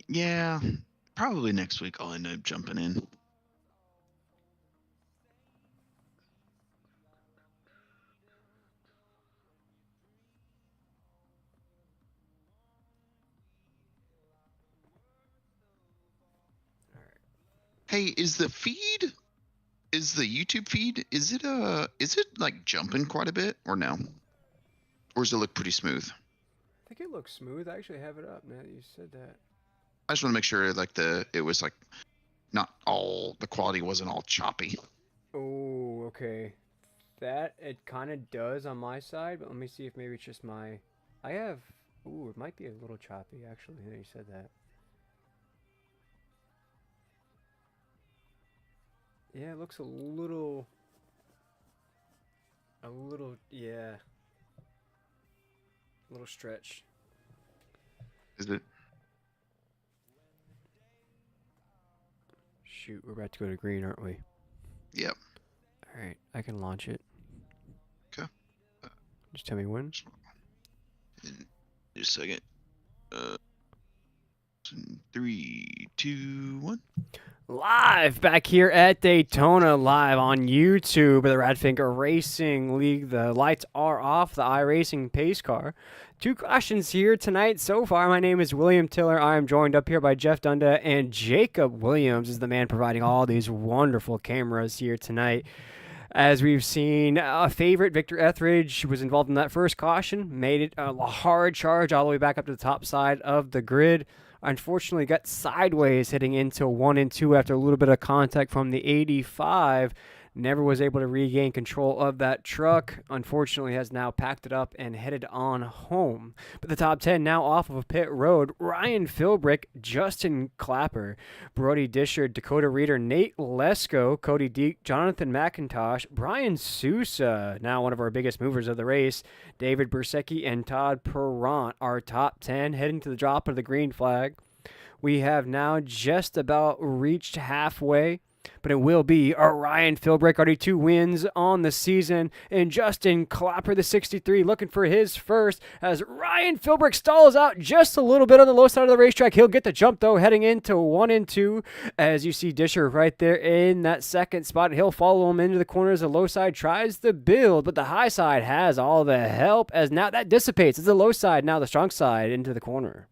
Yeah, probably next week I'll end up jumping in. Hey, is the YouTube feed, is it like jumping quite a bit or no? Or does it look pretty smooth? I think it looks smooth. I actually have it up now that you said that. I just want to make sure like it was like not all, the quality wasn't all choppy. Oh, okay. That it kind of does on my side, but let me see if maybe it's just it might be a little choppy actually. Now you said that. Yeah, it looks a little, yeah. A little stretch. Is it? Shoot, we're about to go to green, aren't we? Yep. All right, I can launch it. Okay. Just tell me when. In just a second. 3, 2, 1. Live back here at Daytona, live on YouTube at the Radfink Racing League. The lights are off, the iRacing pace car. 2 cautions here tonight so far. My name is William Tiller. I am joined up here by Jeff Dunda, and Jacob Williams is the man providing all these wonderful cameras here tonight. As we've seen, a favorite, Victor Etheridge, was involved in that first caution, made it a hard charge all the way back up to the top side of the grid. Unfortunately, got sideways hitting into 1 and 2 after a little bit of contact from the 85. Never was able to regain control of that truck. Unfortunately, has now packed it up and headed on home. But the top 10 now off of a pit road. Ryan Philbrick, Justin Clapper, Brody Disher, Dakota Reeder, Nate Lesko, Cody Deek, Jonathan McIntosh, Brian Sousa, now one of our biggest movers of the race, David Bersecki, and Todd Perrant, our top 10, heading to the drop of the green flag. We have now just about reached halfway, but it will be Ryan Philbrick, already 2 wins on the season, and Justin Clapper, the 63, looking for his first, as Ryan Philbrick stalls out just a little bit on the low side of the racetrack. He'll get the jump, though, heading into 1 and 2, as you see Disher right there in that second spot. He'll follow him into the corners. The low side tries to build, but the high side has all the help, as now that dissipates. It's the low side, now the strong side into the corner.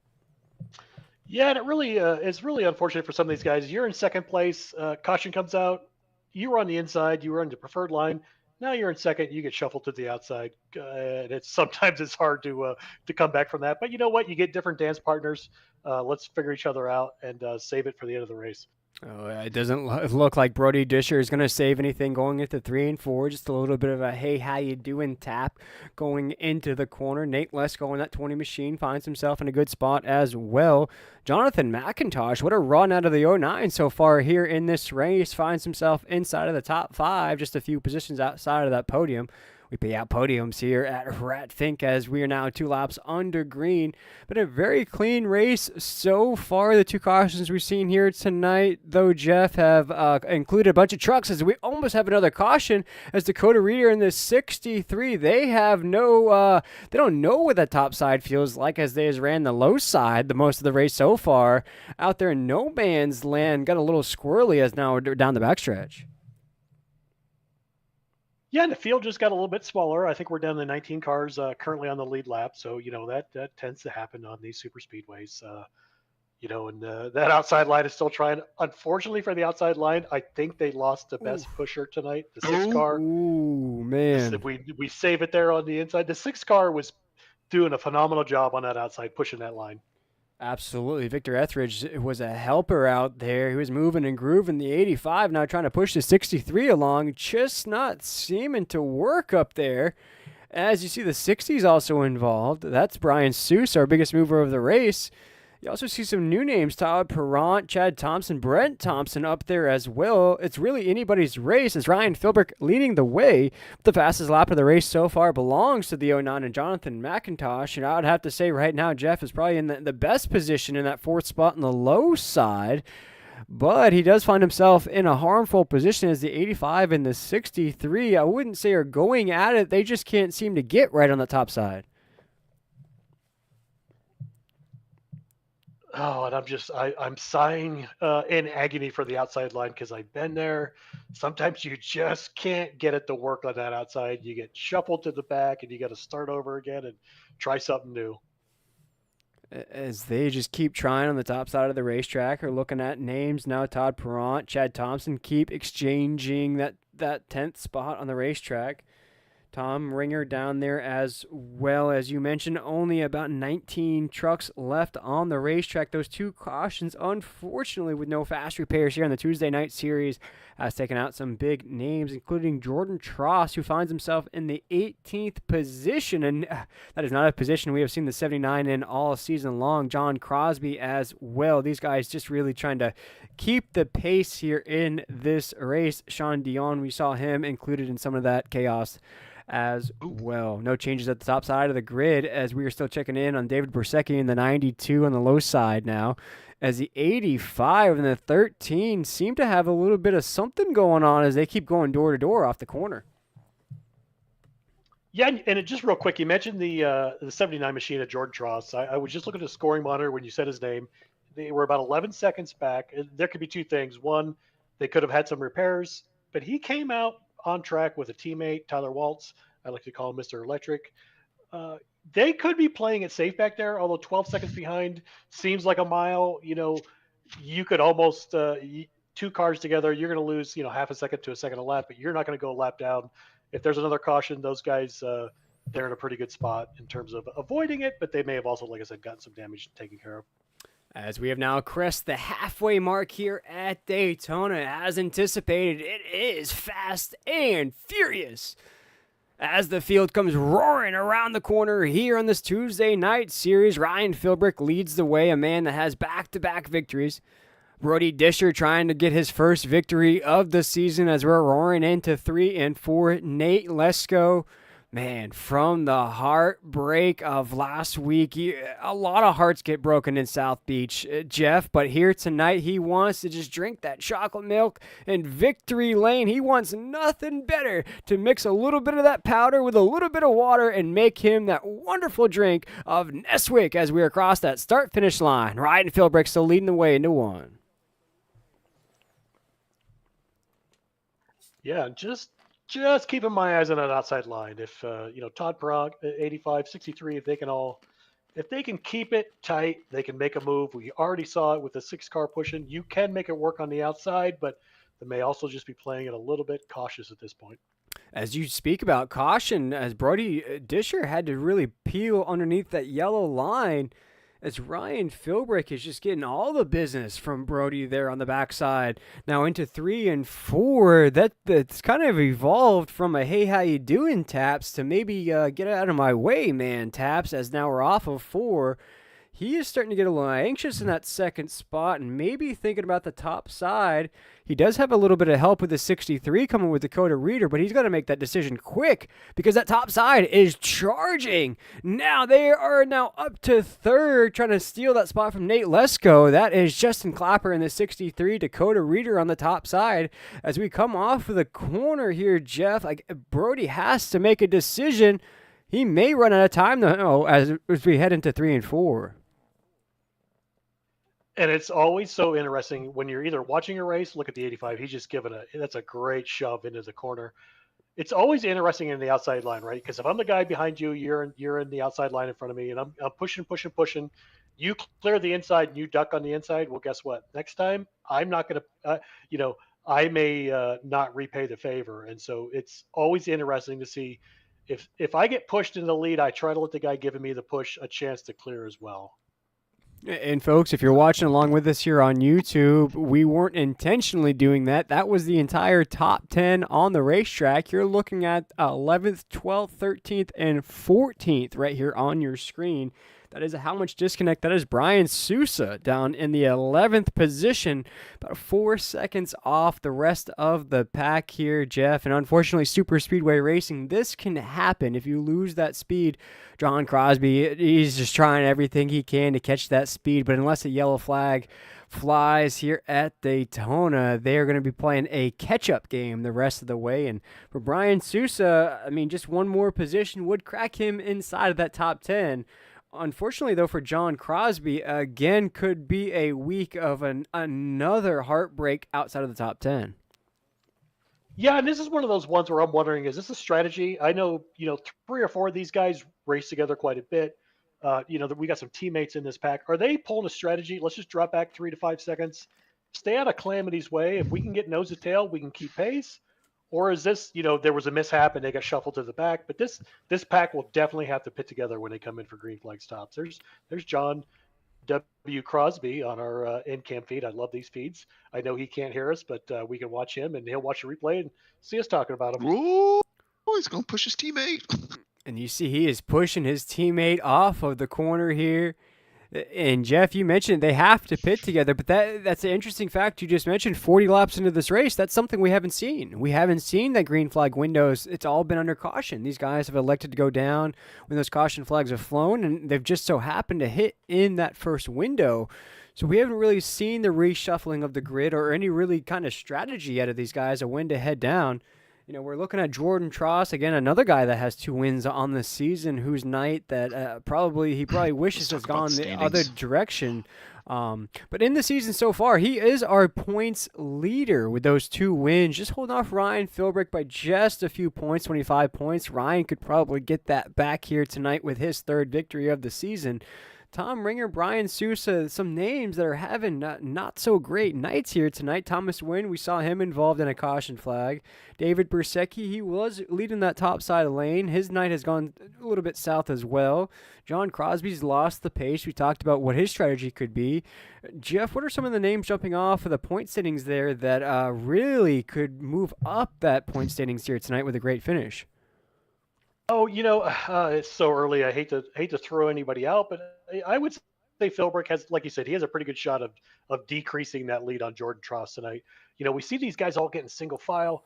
Yeah, and it really is really unfortunate for some of these guys. You're in second place. Caution comes out. You were on the inside. You were on the preferred line. Now you're in second. You get shuffled to the outside. And sometimes it's hard to come back from that. But you know what? You get different dance partners. Let's figure each other out and save it for the end of the race. Oh, it doesn't look like Brody Disher is going to save anything going into 3 and 4. Just a little bit of a, hey, how you doing tap going into the corner. Nate Lesko in that 20 machine finds himself in a good spot as well. Jonathan McIntosh, what a run out of the 09 so far here in this race. Finds himself inside of the top 5, just a few positions outside of that podium. We pay out podiums here at Rat Fink as we are now 2 laps under green. But a very clean race so far. The 2 cautions we've seen here tonight, though, Jeff, have included a bunch of trucks as we almost have another caution as Dakota Reader in the 63. They have they don't know what that top side feels like as they has ran the low side the most of the race so far. Out there in no man's land, got a little squirrely as now we're down the backstretch. Yeah, and the field just got a little bit smaller. I think we're down to 19 cars currently on the lead lap. So, that tends to happen on these super speedways. And that outside line is still trying. Unfortunately for the outside line, I think they lost the best pusher tonight, the 6 car. Ooh, man. We save it there on the inside. The 6 car was doing a phenomenal job on that outside, pushing that line. Absolutely. Victor Etheridge was a helper out there. He was moving and grooving the 85, now trying to push the 63 along, just not seeming to work up there. As you see, the 60's also involved. That's Brian Seuss, our biggest mover of the race. You also see some new names, Todd Perrant, Chad Thompson, Brent Thompson up there as well. It's really anybody's race as Ryan Philbrick leading the way. The fastest lap of the race so far belongs to the 09 and Jonathan McIntosh. And I would have to say right now, Jeff is probably in the best position in that 4th spot on the low side. But he does find himself in a harmful position as the 85 and the 63, I wouldn't say are going at it. They just can't seem to get right on the top side. Oh, and I'm sighing in agony for the outside line because I've been there. Sometimes you just can't get it to work on that outside. You get shuffled to the back and you got to start over again and try something new. As they just keep trying on the top side of the racetrack or looking at names now, Todd Perrant, Chad Thompson keep exchanging that 10th spot on the racetrack. Tom Ringer down there as well. As you mentioned, only about 19 trucks left on the racetrack. Those 2 cautions, unfortunately, with no fast repairs here on the Tuesday night series, has taken out some big names, including Jordan Tross, who finds himself in the 18th position. And that is not a position we have seen the 79 in all season long. John Crosby as well. These guys just really trying to keep the pace here in this race. Sean Dion, we saw him included in some of that chaos as well. No changes at the top side of the grid as we are still checking in on David Bersecki in the 92 on the low side now, as the 85 and the 13 seem to have a little bit of something going on as they keep going door to door off the corner. Yeah, and just real quick, you mentioned the 79 machine at Jordan Tross. I was just looking at the scoring monitor when you said his name. They were about 11 seconds back. There could be 2 things. One, they could have had some repairs, but he came out on track with a teammate, Tyler Waltz. I like to call him Mr. Electric. They could be playing it safe back there, although 12 seconds behind seems like a mile. You could almost 2 cars together, you're going to lose, half a second to a second a lap, but you're not going to go a lap down. If there's another caution, those guys, they're in a pretty good spot in terms of avoiding it, but they may have also, like I said, gotten some damage taken care of. As we have now crested the halfway mark here at Daytona, as anticipated, it is fast and furious. As the field comes roaring around the corner here on this Tuesday night series, Ryan Philbrick leads the way, a man that has back-to-back victories. Brody Disher trying to get his first victory of the season as we're roaring into 3 and 4. Nate Lesko, man, from the heartbreak of last week, a lot of hearts get broken in South Beach, Jeff, but here tonight he wants to just drink that chocolate milk in victory lane. He wants nothing better to mix a little bit of that powder with a little bit of water and make him that wonderful drink of Nesquik as we are across that start-finish line. Ryan Philbrick still leading the way into 1. Yeah, just keeping my eyes on that outside line. If Todd Perrant, 85, 63, if they can keep it tight, they can make a move. We already saw it with the 6 car pushing. You can make it work on the outside, but they may also just be playing it a little bit cautious at this point. As you speak about caution, as Brody Disher had to really peel underneath that yellow line, as Ryan Philbrick is just getting all the business from Brody there on the backside. Now into 3 and 4, that's kind of evolved from a hey, how you doing, Taps, to maybe get out of my way, man, Taps, as now we're off of 4. he is starting to get a little anxious in that second spot and maybe thinking about the top side. He does have a little bit of help with the 63 coming with Dakota Reader, but he's got to make that decision quick because that top side is charging. Now they are now up to third, trying to steal that spot from Nate Lesko. That is Justin Clapper in the 63, Dakota Reader on the top side. As we come off of the corner here, Jeff, like Brody has to make a decision. He may run out of time though as we head into 3 and 4. And it's always so interesting when you're either watching a race, look at the 85. He's just given that's a great shove into the corner. It's always interesting in the outside line, right? Because if I'm the guy behind you, you're in the outside line in front of me, and I'm pushing. You clear the inside, and you duck on the inside. Well, guess what? Next time, I'm not going to, I may not repay the favor. And so it's always interesting to see if I get pushed in the lead, I try to let the guy giving me the push a chance to clear as well. And folks, if you're watching along with us here on YouTube, we weren't intentionally doing that. That was the entire top 10 on the racetrack. You're looking at 11th, 12th, 13th, and 14th right here on your screen. That is how much disconnect. That is Brian Sousa down in the 11th position, about 4 seconds off the rest of the pack here, Jeff. And unfortunately, super speedway racing, this can happen if you lose that speed. John Crosby, he's just trying everything he can to catch that speed, but unless a yellow flag flies here at Daytona, they are going to be playing a catch-up game the rest of the way. And for Brian Sousa, I mean, just one more position would crack him inside of that top 10. Unfortunately, though, for John Crosby, again, could be a week of another heartbreak outside of the top 10. Yeah, and this is one of those ones where I'm wondering, is this a strategy? I know, 3 or 4 of these guys race together quite a bit. We got some teammates in this pack. Are they pulling a strategy? Let's just drop back 3 to 5 seconds, stay out of Calamity's way. If we can get nose to tail, we can keep pace. Or is this, there was a mishap and they got shuffled to the back? But this pack will definitely have to pit together when they come in for green flag stops. There's John W. Crosby on our in-cam feed. I love these feeds. I know he can't hear us, but we can watch him, and he'll watch the replay and see us talking about him. Ooh, he's going to push his teammate. And you see he is pushing his teammate off of the corner here. And Jeff, you mentioned they have to pit together, but that's an interesting fact you just mentioned. 40 laps into this race, that's something we haven't seen. We haven't seen that green flag windows. It's all been under caution. These guys have elected to go down when those caution flags have flown, and they've just so happened to hit in that first window. So we haven't really seen the reshuffling of the grid or any really kind of strategy out of these guys of when to head down. We're looking at Jordan Tross, again, another guy that has 2 wins on the season, whose night that probably wishes has gone the other direction. But in the season so far, he is our points leader with those 2 wins. Just holding off Ryan Philbrick by just a few points, 25 points. Ryan could probably get that back here tonight with his 3rd victory of the season. Tom Ringer, Brian Sousa, some names that are having not so great nights here tonight. Thomas Wynn, we saw him involved in a caution flag. David Bersecki, he was leading that top side of lane. His night has gone a little bit south as well. John Crosby's lost the pace. We talked about what his strategy could be. Jeff, what are some of the names jumping off of the point standings there that really could move up that point standings here tonight with a great finish? Oh, it's so early. I hate to throw anybody out, but I would say Philbrick has, like you said, he has a pretty good shot of decreasing that lead on Jordan Tross tonight. We see these guys all getting single file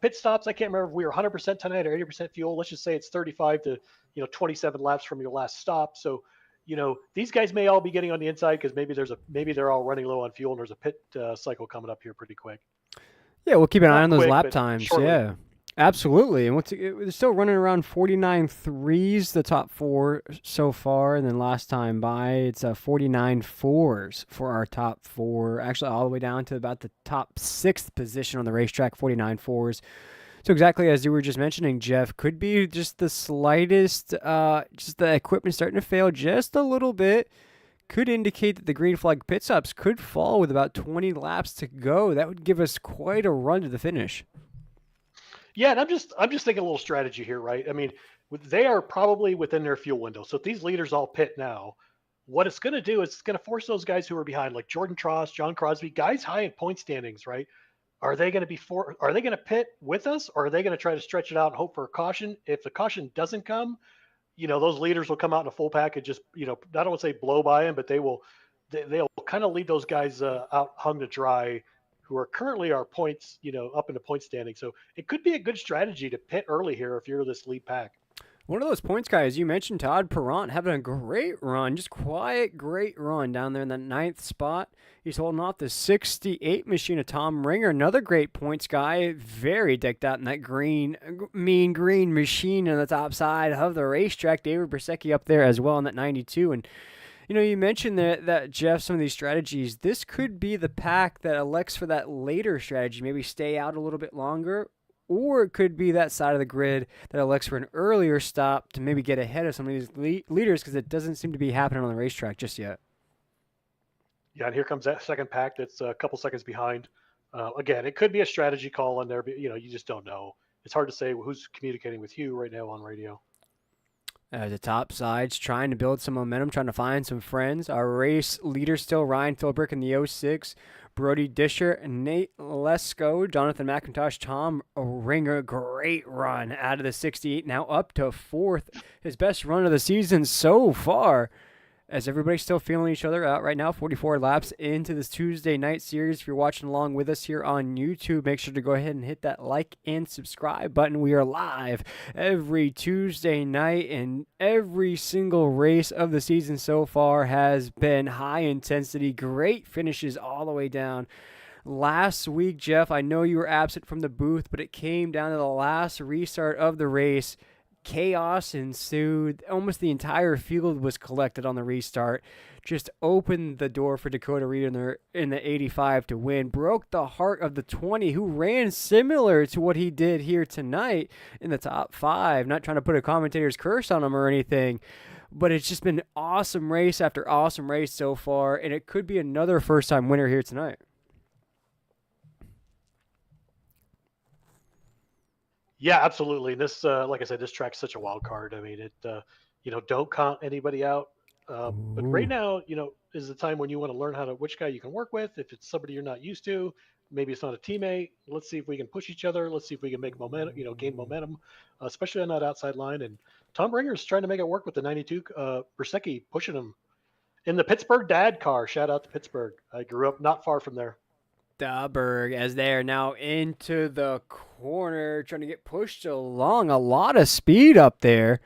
pit stops. I can't remember if we were 100% tonight or 80% fuel. Let's just say it's 35 to 27 laps from your last stop. So these guys may all be getting on the inside because maybe they're all running low on fuel and there's a pit cycle coming up here pretty quick. Yeah, we'll keep an eye on those quick, lap times. Shortly. Yeah. Absolutely. And they're still running around 49.3s, the top 4 so far. And then last time by, it's 49.4s for our top 4. Actually, all the way down to about the top 6th position on the racetrack, 49.4s. So exactly as you were just mentioning, Jeff, could be just the slightest, just the equipment starting to fail just a little bit. Could indicate that the green flag pit stops could fall with about 20 laps to go. That would give us quite a run to the finish. Yeah, and I'm just thinking a little strategy here, right? I mean, they are probably within their fuel window. So if these leaders all pit now, what it's going to do is it's going to force those guys who are behind, like Jordan Tross, John Crosby, guys high in point standings, right? Are they going to pit with us, or are they going to try to stretch it out and hope for a caution? If the caution doesn't come, those leaders will come out in a full pack and just, I don't want to say blow by them, but they'll kind of leave those guys out hung to dry who are currently our points, up in the point standing. So it could be a good strategy to pit early here if you're this lead pack. One of those points guys you mentioned, Todd Perrant, having a great run, just quiet, great run down there in the 9th spot. He's holding off the 68 machine of Tom Ringer, another great points guy, very decked out in that mean green machine on the top side of the racetrack. David Brzezinski up there as well in that 92. And you mentioned that Jeff, some of these strategies, this could be the pack that elects for that later strategy, maybe stay out a little bit longer. Or it could be that side of the grid that elects for an earlier stop to maybe get ahead of some of these leaders, because it doesn't seem to be happening on the racetrack just yet. Yeah, and here comes that second pack that's a couple seconds behind. Again, it could be a strategy call in there, but you just don't know. It's hard to say who's communicating with you right now on radio. The top side's trying to build some momentum, trying to find some friends. Our race leader still Ryan Philbrick in the 06. Brody Disher, Nate Lesko, Jonathan McIntosh, Tom Ringer. Great run out of the 68, now up to 4th. His best run of the season so far. As everybody's still feeling each other out right now, 44 laps into this Tuesday night series. If you're watching along with us here on YouTube, make sure to go ahead and hit that like and subscribe button. We are live every Tuesday night, and every single race of the season so far has been high intensity. Great finishes all the way down. Last week, Jeff, I know you were absent from the booth, but it came down to the last restart of the race. Chaos ensued. Almost the entire field was collected on the restart. Just opened the door for Dakota Reader in the 85 to win. Broke the heart of the 20, who ran similar to what he did here tonight in the top 5. Not trying to put a commentator's curse on him or anything, but it's just been awesome race after awesome race so far, and it could be another first-time winner here tonight. Yeah, absolutely. This, like I said, this track's such a wild card. I mean, it, don't count anybody out. But right now, is the time when you want to learn which guy you can work with. If it's somebody you're not used to, maybe it's not a teammate. Let's see if we can push each other. Let's see if we can make momentum, gain momentum, especially on that outside line. And Tom Ringer's trying to make it work with the 92. Brzezinski pushing him in the Pittsburgh dad car. Shout out to Pittsburgh. I grew up not far from there. Dahlberg, as they are now into the corner, trying to get pushed along. A lot of speed up there.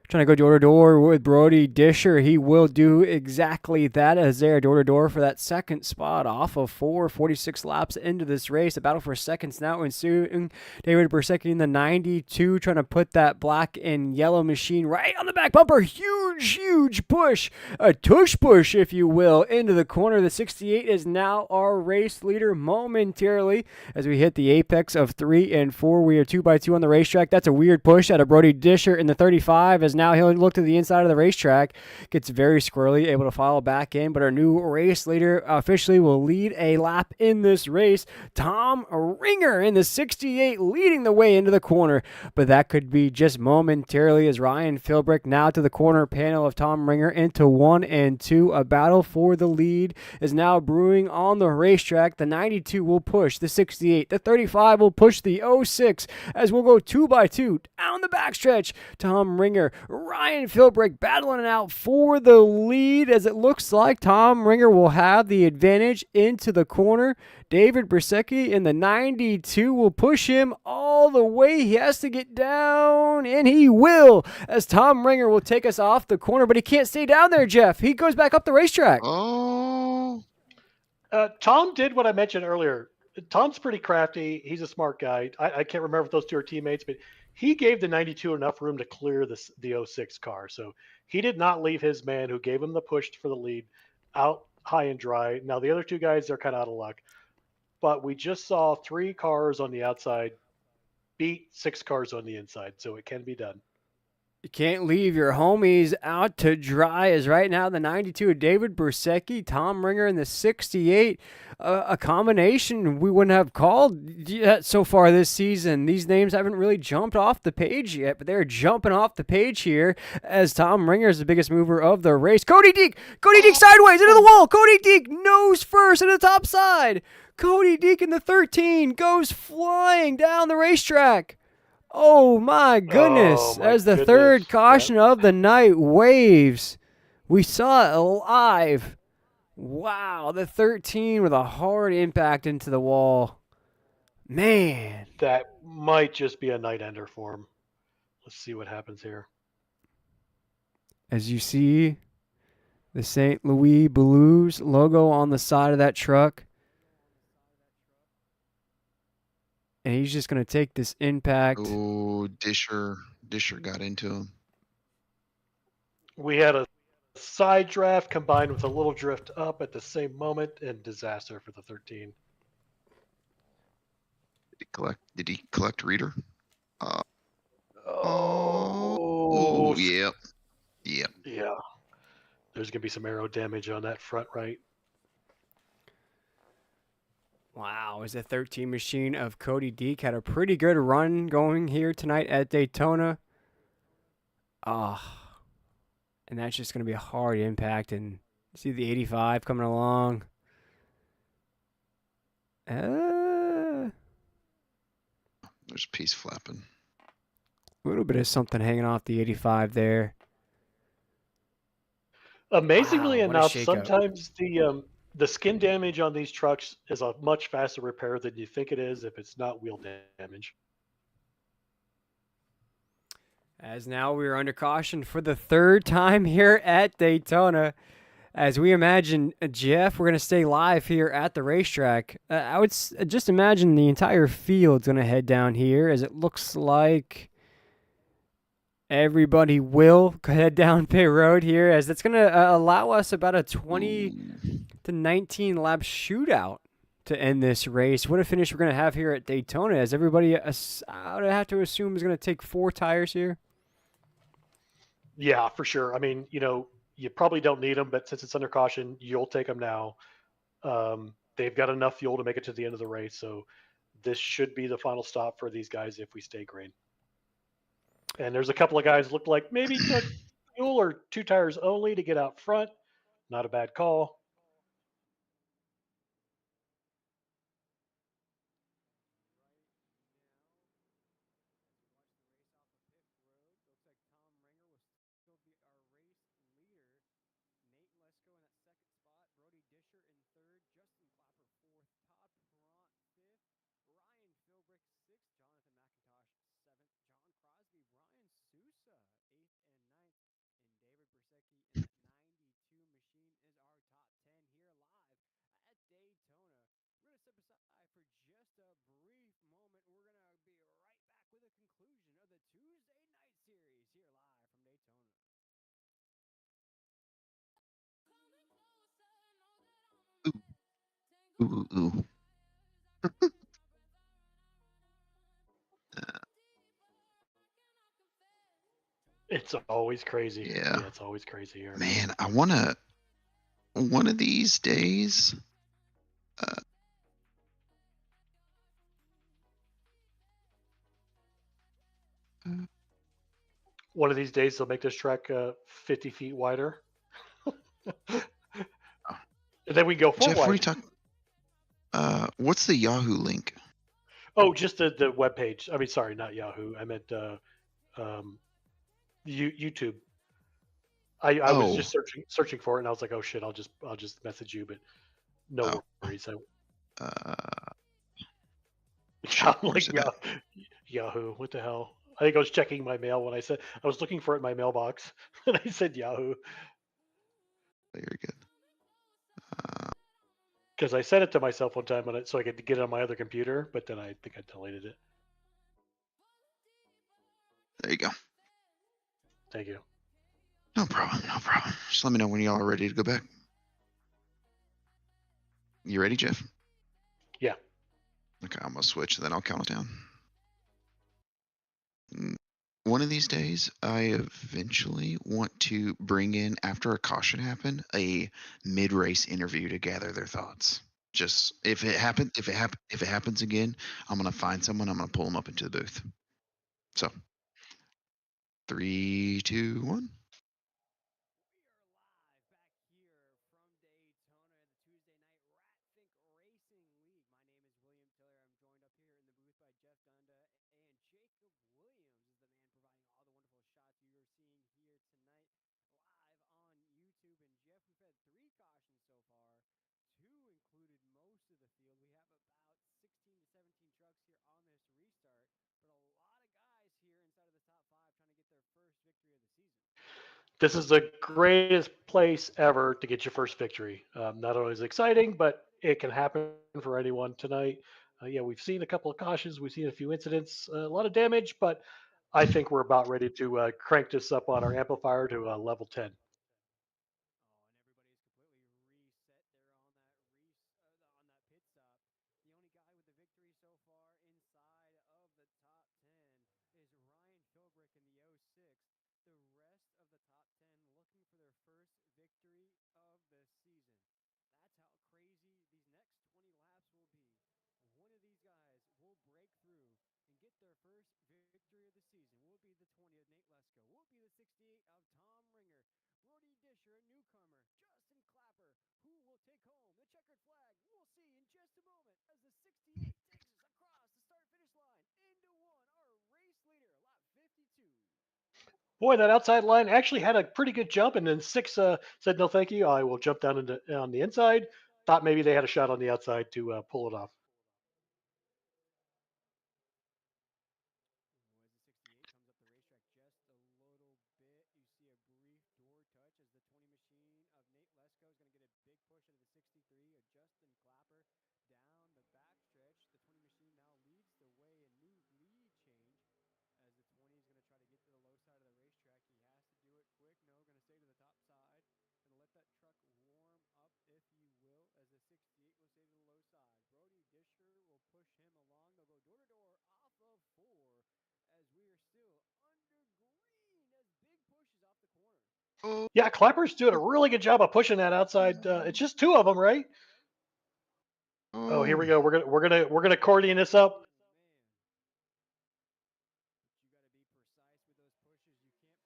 Trying to go door to door with Brody Disher. He will do exactly that, as they're door to door for that second spot off of 46 laps into this race. A battle for seconds now ensuing. David Brzezinski in the 92 trying to put that black and yellow machine right on the back bumper. Huge push. A tush push, if you will, into the corner. The 68 is now our race leader momentarily as we hit the apex of 3 and 4. We are 2x2 on the racetrack. That's a weird push out of Brody Disher in the 35 as now he'll look to the inside of the racetrack. Gets very squirrely, able to follow back in, but our new race leader officially will lead a lap in this race. Tom Ringer in the 68 leading the way into the corner, but that could be just momentarily as Ryan Philbrick now to the corner panel of Tom Ringer into 1 and 2. A battle for the lead is now brewing on the racetrack. The 92 will push the 68. The 35 will push the 06 as we'll go 2x2 down the backstretch. Tom Ringer, Ryan Philbrick battling it out for the lead as it looks like Tom Ringer will have the advantage into the corner. David Brzezinski in the 92 will push him all the way. He has to get down, and he will, as Tom Ringer will take us off the corner, but he can't stay down there, Jeff. He goes back up the racetrack. Oh. Tom did what I mentioned earlier. Tom's pretty crafty. He's a smart guy. I can't remember if those two are teammates, but he gave the 92 enough room to clear the 06 car. So he did not leave his man who gave him the push for the lead out high and dry. Now, the other two guys, they're kind of out of luck. But we just saw 3 cars on the outside beat 6 cars on the inside. So it can be done. You can't leave your homies out to dry, as right now the 92 David Brzezinski, Tom Ringer in the 68, a combination we wouldn't have called yet so far this season. These names haven't really jumped off the page yet, but they're jumping off the page here as Tom Ringer is the biggest mover of the race. Cody Deek sideways into the wall. Cody Deek nose first into the top side. Cody Deek in the 13 goes flying down the racetrack. Oh my Oh goodness! my As the third goodness. That caution of the night waves, we saw it live. Wow, the 13 with a hard impact into the wall. Man. that might just be a night ender for him. Let's see what happens here. As you see the St. Louis Blues logo on the side of that truck. And he's just going to take this impact. Oh, Disher got into him. We had a side draft combined with a little drift up at the same moment, and disaster for the 13. Did he collect reader? Oh, Yep. Yep. yeah. There's going to be some aero damage on that front right. Wow, is the 13 machine of Cody Deek had a pretty good run going here tonight at Daytona. Ah, and that's just going to be a hard impact. And see the 85 coming along. A There's a piece flapping. little bit of something hanging off the 85 there. Amazingly Wow, what a enough, shakeup. sometimes the skin damage on these trucks is a much faster repair than you think it is if it's not wheel damage. As now we are under caution for the third time here at Daytona. As we imagine, Jeff, we're going to stay live here at the racetrack. I would just imagine the entire field's going to head down here as it looks like everybody will head down pit road here as that's going to allow us about a 20 to 19 lap shootout to end this race. What a finish we're going to have here at Daytona as everybody, I would have to assume, is going to take 4 tires here. Yeah, for sure. I mean, you probably don't need them, but since it's under caution, you'll take them now. They've got enough fuel to make it to the end of the race, so this should be the final stop for these guys if we stay green. And there's a couple of guys looked like maybe took fuel or 2 tires only to get out front. Not a bad call. Ooh, ooh, ooh. It's always crazy. Yeah. It's always crazy here. Man, I wanna one of these days. Uh, One of these days, they'll make this track 50 feet wider. And then we go 4 Jeff, what are you wide. talking? What's the Yahoo link? Oh, just the web page. I mean, sorry, not Yahoo. I meant YouTube. I was Oh, just searching for it, and I was like, oh shit, I'll just message you, but no oh. worries. Uh, I'm where's like it at? Yahoo. What the hell? I think I was checking my mail when I said I was looking for it in my mailbox, and I said Yahoo Very good. because I sent it to myself one time so I could get it on my other computer, but then I think I deleted it. There you go. Thank you. No problem. No problem. Just let me know when y'all are ready to go back. You ready, Jeff? Yeah. Okay, I'm gonna switch, then I'll count it down. One of these days, I eventually want to bring in, after a caution happen, a mid-race interview to gather their thoughts. Just if it happens again, I'm gonna find someone. I'm gonna pull them up into the booth. So, 3, 2, 1. we're seeing here tonight live on YouTube. And Jeff, we've had 3 cautions so far. 2 included most of the field. We have about 16 to 17 trucks here on this restart, but a lot of guys here inside of the top 5 trying to get their first victory of the season. This is the greatest place ever to get your first victory. Not always exciting, but it can happen for anyone tonight. Yeah, we've seen a couple of cautions, we've seen a few incidents, a lot of damage, but I think we're about ready to crank this up on our amplifier to level 10. Oh, and everybody is completely reset there on that on that pit stop. The only guy with the victory so far inside of the top 10 is Ryan Philbrick in the '06. The rest of the top 10 looking for their first victory of the season. That's how crazy these next 20 laps will be. One of these guys will break through and get their first victory of the season. Will it be the 20 of Nate Lesko? Will it be the 68 of Tom Ringer? Brody Disher, a newcomer, Justin Clapper, who will take home the checkered flag? We'll see in just a moment as the 68 takes us across the start-finish line into our race leader, lap 52. Boy, that outside line actually had a pretty good jump, and then six said no, thank you. I will jump down on the inside. Thought maybe they had a shot on the outside to pull it off. Ooh, as the 68 comes up the racetrack just a little bit, you see a brief door touch as the 20 machine of Nate Lesko is going to get a big push into the 63 of Justin Clapper down the backstretch. The 20 machine now leads the way, a new lead change as the 20 is going to try to get to the low side of the racetrack. He has to do it quick. No, going to stay to the top side. Going to let that truck warm up, if you will, as the 68 will stay to the low side. Brody Disher will push him along. They'll go door to door off of 4 as we are still under green as big pushes off the corner. Oh, Yeah, Clapper's doing a really good job of pushing that outside. It's just two of them, right? Oh, here we oh, go. We're gonna accordion this up. Oh man. But you got to be precise with those pushes.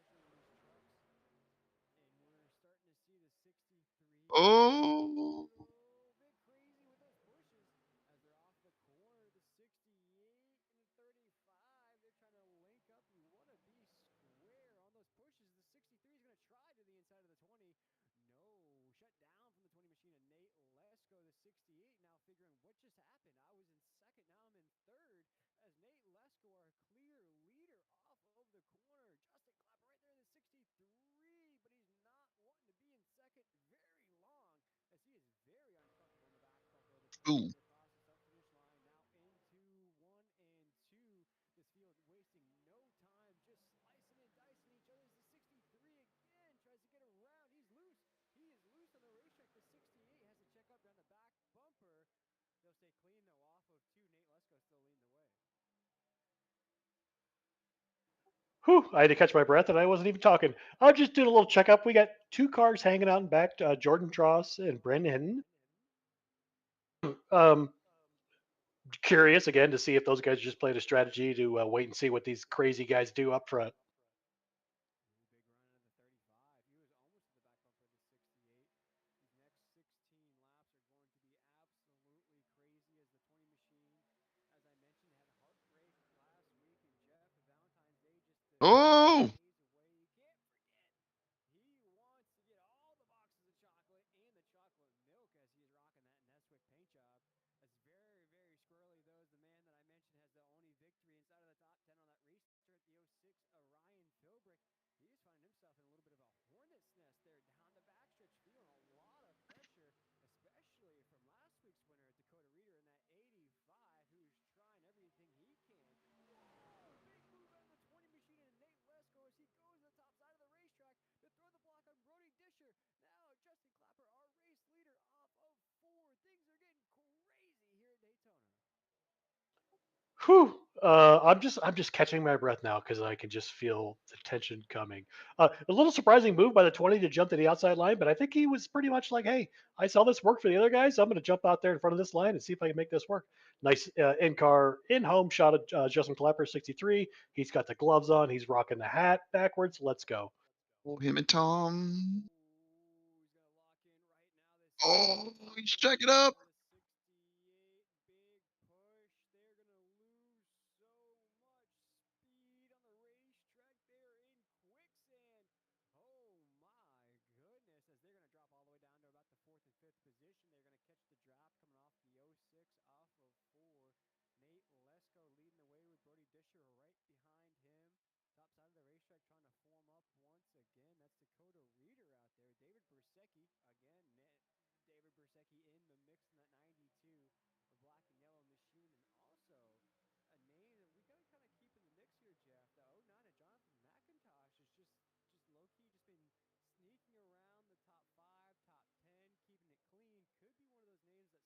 You can't push on a quarter panel, especially in these trucks. And we're starting to see the 63 get a oh, little bit crazy with those pushes as they're off the corner. The 68 and the 35, they're trying to link up. You want to be square on those pushes. The 63 is going to try to the inside of the 20. No, shut down from the 20 machine of Nate Lesko. The 68 now figuring what just happened. I was in second, now I'm in third as Nate Lesko, our clear leader, off of the corner. Justin Clapper right there in the 63, but he's not wanting to be in second very long as he is very uncomfortable in the back bumper of the 20 ooh, as they cross the start finish line. Now into 1 and 2. This field wasting no time, just slicing and dicing each other as the 63 again tries to get around. He's loose. He is loose on the racetrack. The 68 has to check up down the back bumper. They'll stay clean though off of 2. Nate Lesko still leading the way. Whew, I had to catch my breath, and I wasn't even talking. I'm just doing a little checkup. We got two cars hanging out in back, Jordan Tross and Brendan. Um, Curious again to see if those guys just played a strategy to wait and see what these crazy guys do up front. Ooh, big run into the 35. He was almost to the back bumper of the 68. These next 16 laps are going to be absolutely crazy as the 20 machine, as I mentioned, had a heartbreak last week. And Jeff, Valentine's Day just a few oh, days away. You can't forget. He wants to get all the boxes of chocolate and the chocolate milk as he is rocking that Nesquik paint job. That's very, very squirrely, though, as the man that I mentioned has the only victory inside of the top 10 on that restart, the '06, Ryan Philbrick. He's finding himself in a little bit of a hornet's nest there down the backstretch, feeling a lot of pressure, especially from last week's winner, Dakota Reeder, in that '85, who's trying everything he can. Whoa! Big move out of the 20 machine and Nate Lesko as he goes to the top side of the racetrack to throw the block on Brody Disher. Now Justin Clapper, our race leader, off of 4. Things are getting crazy here at Daytona. Whew. I'm just catching my breath now because I can just feel the tension coming. A little surprising move by the 20 to jump to the outside line, but I think he was pretty much like, "Hey, I saw this work for the other guys. I'm going to jump out there in front of this line and see if I can make this work." Nice in-car, in-home shot of Justin Clapper, 63. He's got the gloves on. He's rocking the hat backwards. Let's go. oh, him and Tom. Ooh, he's gonna lock in right now. The Oh, 68 he's going checking down up. on the 68. Big push. They're gonna lose so much speed on the racetrack. fifth position. They're going to catch the draft coming off the '06 off of 4. Nate Lesko leading the way with Brody Disher right behind him. Top side of the racetrack trying to form up once again. That's Dakota Reeder out there. David Bersecki, again, David Bersecki in the mix in that 92, a black and yellow machine. And also a name that we got to kind of keep in the mix here, Jeff. The '09 of Jonathan McIntosh is just low-key just been sneaking around the top 5, top 10, keeping it clean. Could be one of those names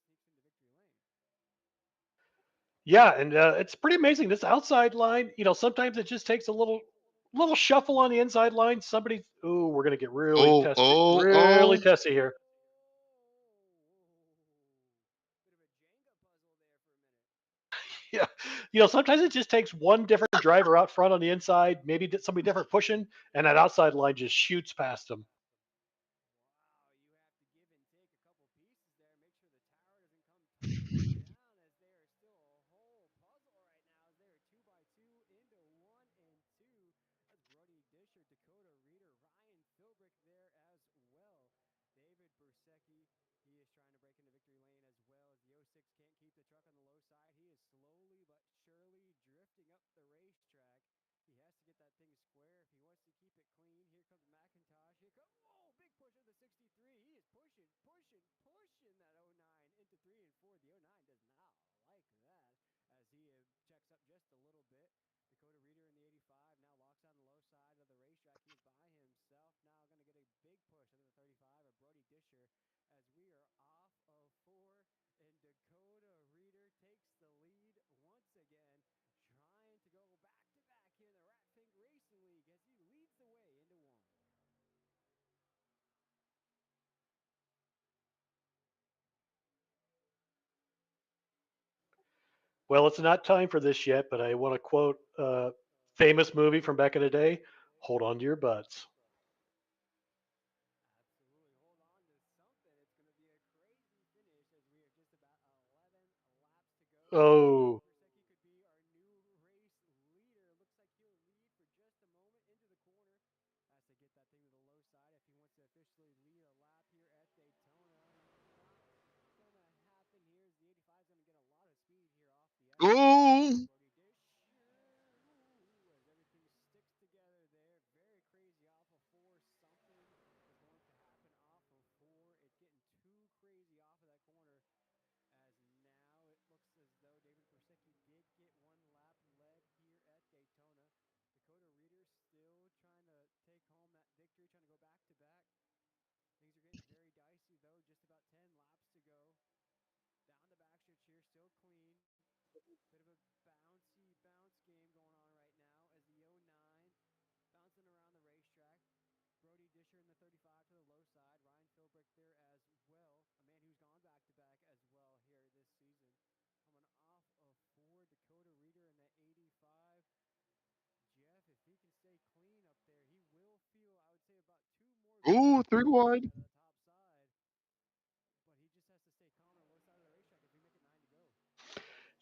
that sneaks into victory lane. Yeah, and it's pretty amazing. This outside line, sometimes it just takes a little shuffle on the inside line. Somebody, ooh, we're gonna get Oh, oh, really oh. testy here. Bit of a Jenga puzzle there for a minute. Yeah, sometimes it just takes one different driver out front on the inside, maybe somebody different pushing, and that outside line just shoots past them. Wow, you have to give and take a couple pieces there. Make sure the tower doesn't come tumbling down as they are still a whole puzzle right now. As they are 2x2 into 1 and 2. That's Brody Disher, Dakota Reeder, Ryan Philbrick there as well. David Bersecki, he is trying to break into victory lane as well as the '06 can't keep the truck on the low side. He is slowly but surely drifting up the racetrack. He has to get that thing square if he wants to keep it clean. Here comes McIntosh. Whoa, big push of the 63. He is pushing that '09 into 3 and 4. The '09 does not like that as he checks up just a little bit. Dakota Reeder in the '85 now locks on the low side of the racetrack. He is by himself now, going to get a big push into the '35 of Brody Disher as we are off of 4, and Dakota Reeder takes the lead once again, trying to go back to back here in the Ratfink Racing League as he leads the way into 1. Well, it's not time for this yet, but I want to quote a famous movie from back in the day. Hold on to your butts. Absolutely. Hold on to something. It's going to be a crazy finish as we are just about 11 laps to go here. Oh, David Bersecki could be our new race leader. Looks like he'll lead for just a moment into the corner. Has to get that thing to the low side if he wants to officially lead a lap here at Daytona. Not going to happen here as the '85 is going to get a lot of speed here off the exit. Oh. Brody Disher, as everything sticks together there. Very crazy off of 4. Something is going to happen off of 4. It's getting too crazy off of that corner as now it looks as though David Bersecki did get one lap led here at Daytona. Dakota Reeder still trying to take home that victory, trying to go back to back. Things are getting very dicey though. Just about 10 laps to go. Down the backstretch here, still clean. Bit of a bounce game going on right now as the '09 bouncing around the racetrack. Brody Disher in the '35 to the low side. Ryan Philbrick there as well. A man who's gone back to back as well here this season. Coming off of 4, Dakota Reeder in the '85. Jeff, if he can stay clean up there, he will feel, I would say, about 2 more Oh, green three flags wide. out of the top side. But he just has to stay calm on the low side of the racetrack as we make it 9 to go.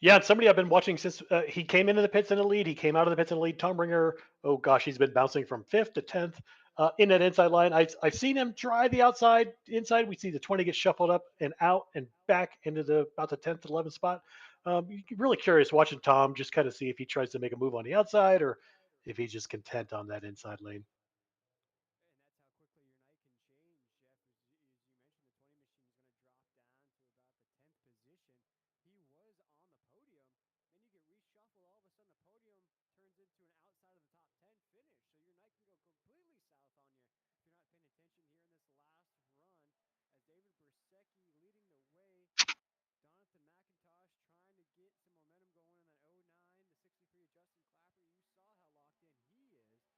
yeah, and somebody I've been watching since he came into the pits in the lead. He came out of the pits in the lead. Tom Ringer, oh gosh, he's been bouncing from 5th to 10th in that inside line. I've seen him try the inside. We see the 20 get shuffled up and out and back into about the 10th, 11th spot. Really curious watching Tom just kind of see if he tries to make a move on the outside or if he's just content on that inside lane. And that's how quickly your night can change, Jeff. As you mentioned, the 20 machine is going to drop down to about the 10th position. He was on the podium. Then you get reshuffled. All of a sudden, the podium turns into an outside of the top 10 finish. So your night can go completely south on you if you're not paying attention here in this last run. As David Bersecki leading the way, Jonathan McIntosh trying to get some momentum going in that '09. The '63 of Justin Clapper. You saw how locked in he is as now we'll cross that start finish line once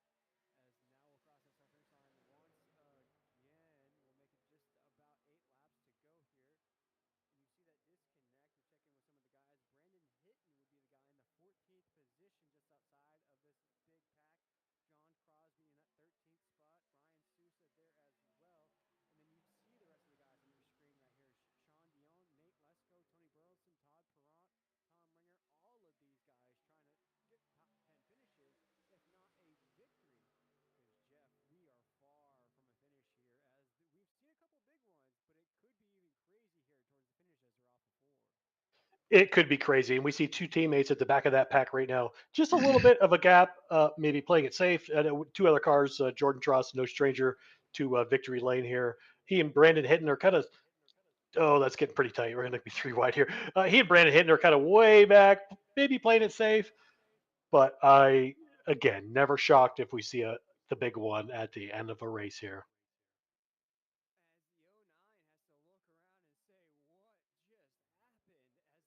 again. We'll make it just about 8 laps to go here. And you see that disconnect. We'll check in with some of the guys. Brandon Hitton would be the guy in the 14th position just outside of this big pack. John Crosby in that 13th spot. Ryan Sousa there as well. And then you see the rest of the guys on your screen right here. Sean It could be crazy, and we see two teammates at the back of that pack right now. Just a little bit of a gap, maybe playing it safe. Two other cars, Jordan Tross, no stranger to victory lane here. He and Brandon Hinton are kind of. Oh, that's getting pretty tight. We're going to be three wide here. He and Brandon Hinton are kind of way back, maybe playing it safe. But I, again, never shocked if we see the big one at the end of a race here. As the '09 has to look around and say, what just happened? As his night just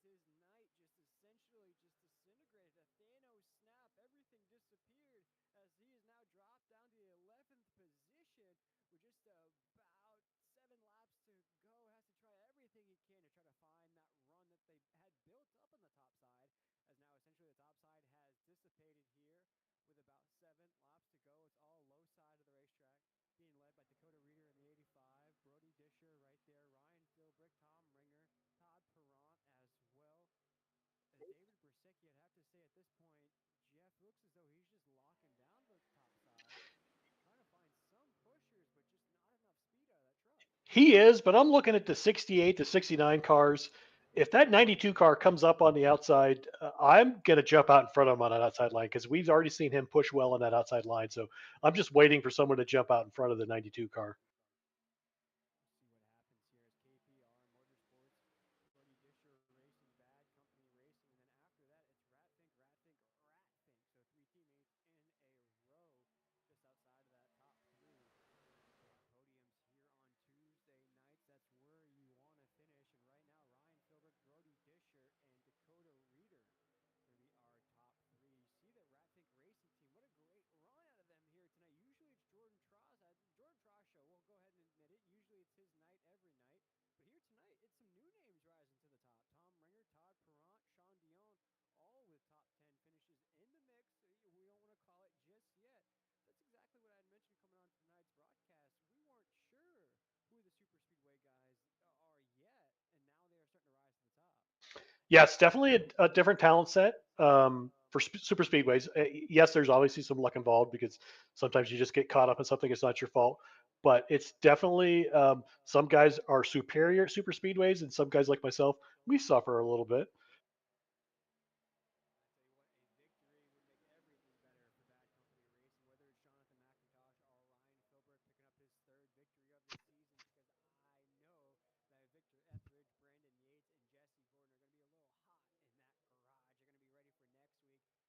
essentially just disintegrated. A Thanos snap, everything disappeared as he is now dropped down to the 11th position with just about 7 laps to go. Has to try everything he can to try to find that run that they had built up on the top side. As now essentially the top side has dissipated here with about 7 laps to go. It's all low side of the racetrack being led by Dakota Reeder in the 85, Brody Disher right there, Ryan Philbrick, Tom Ringer, Todd Perrant as well. As David Brusecki, I'd have to say at this point, Jeff looks as though he's just locking down the top side, trying to find some pushers, but just not enough speed out of that truck. He is, but I'm looking at the 68 to 69 cars. If that 92 car comes up on the outside, I'm going to jump out in front of him on that outside line because we've already seen him push well on that outside line. So I'm just waiting for someone to jump out in front of the 92 car. We'll see what happens here as KPR Motorsports, Brody Disher racing, Bad Company Racing, and then after that it's Ratfink. So three teammates in a row just outside of that top three. Big podiums here on Tuesday nights. That's where you want to finish. And right now, Ryan Philbrick, Brody Disher, and Dakota Reeder going to be our top three. You see that Ratfink Racing Team. What a great run out of them here tonight. Usually it's Jordan Tross. Jordan Tross show. We'll go ahead and admit it. Usually it's his night every night. But here tonight, it's some new names rising to the top. Tom Ringer, Todd Perrant, Sean Dion, all with top 10 finishes in the mix. We don't want to call it just yet. That's exactly what I had mentioned coming on tonight's broadcast. We weren't sure who the super speedway guys are yet, and now they are starting to rise to the top. Yeah, it's definitely a different talent set for super speedways. Yes, there's obviously some luck involved because sometimes you just get caught up in something. It's not your fault, but it's definitely some guys are superior at super speedways, and some guys like myself, we suffer a little bit. I tell you what, a victory would make everything better for Bad Company Racing, whether it's Jonathan McIntosh or Ryan Philbrick picking up his third victory of the season, because I know that Victor Etheridge, Brandon Yates, and Jesse Gordon are going to be a little hot in that garage. They're going to be ready for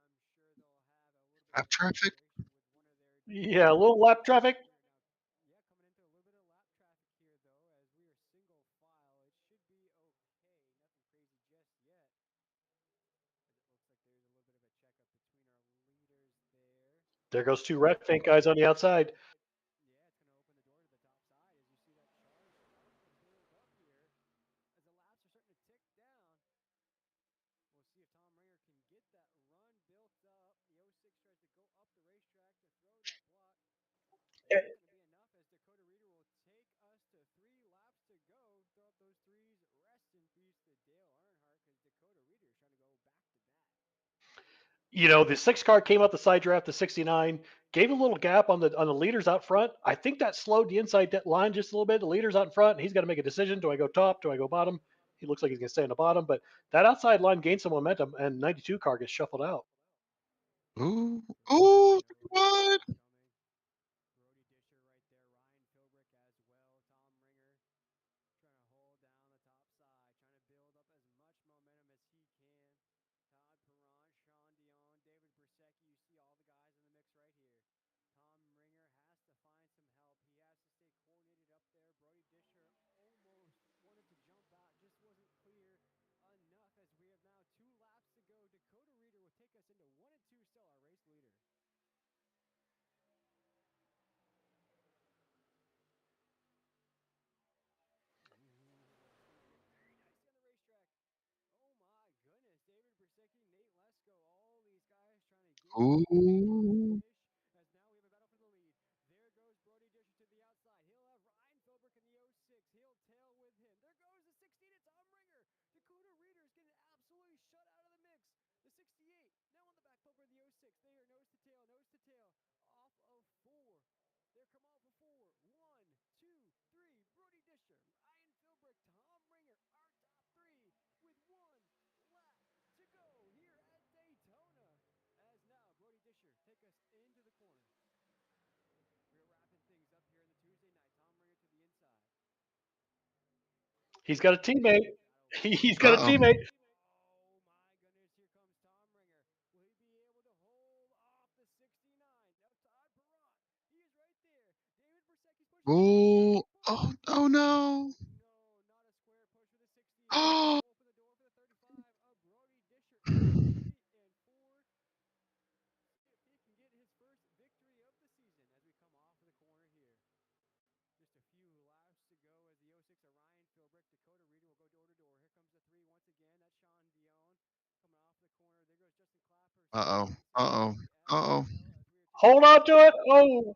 next week, but I'm sure they'll have a little bit Have of a traffic. celebration with one of their Yeah, a teammates little lap right traffic. here. Now, yeah, coming into a little bit of lap traffic here, though, as we are single file. It should be okay. Nothing crazy just yet as it looks like there's a little bit of a checkup between our leaders there. There goes two red Fink guys on the outside. Yeah, it's going to open the door to the top side as you see that charge starting to build up here as the laps are starting to tick down. We'll see if Tom Ringer can get that run built up. The '06 tries to go up the racetrack to throw that block. Not going to be enough as Dakota Reeder will take us to 3 laps to go. Throw up those threes. Rest in peace to Dale Earnhardt because Dakota Reeder is trying to go back to back. The six car came out the side draft, the 69, gave a little gap on the leaders out front. I think that slowed the inside line just a little bit. The leaders out in front, and he's got to make a decision. Do I go top? Do I go bottom? He looks like he's going to stay in the bottom, but that outside line gained some momentum, and 92 car gets shuffled out. Ooh, Brody ooh, Disher will see what? that coming. Brody Disher right there. Ryan Philbrick as well. Tom Ringer trying to hold down the top side, trying to build up as much momentum as he can. Todd Perron, Sean Dion, David Brusecki. You see all the guys in the mix right here. Tom Ringer has to find some help. He has to stay coordinated up there. Brody Disher almost wanted to jump out, just wasn't clear enough as we have now 2 laps to go. Dakota Reeder will take us into 1 and 2, still our race leader. Ooh, it's going to get very dicey on the racetrack. Oh my goodness. David Brusecki, Nate Lesko, all these guys trying to get into a Ooh, finish as now we have a battle for the lead. There goes Brody Disher to the outside. He'll have Ryan Philbrick in the '06. He'll tail with him. There goes the 16 to Tom Ringer. Dakota Reeder is getting absolutely shut out of the mix. The 68 now on the back bumper of the '06. They are nose to tail, off of 4. They're come off of 4. 1, 2, 3. Brody Disher, Ryan Philbrick, Tom Ringer, our top 3 with 1 He's got a teammate. He's got a Uh-oh. teammate. Oh, oh no. Oh. Uh-oh. Uh-oh. Uh-oh. Hold on to it. Oh,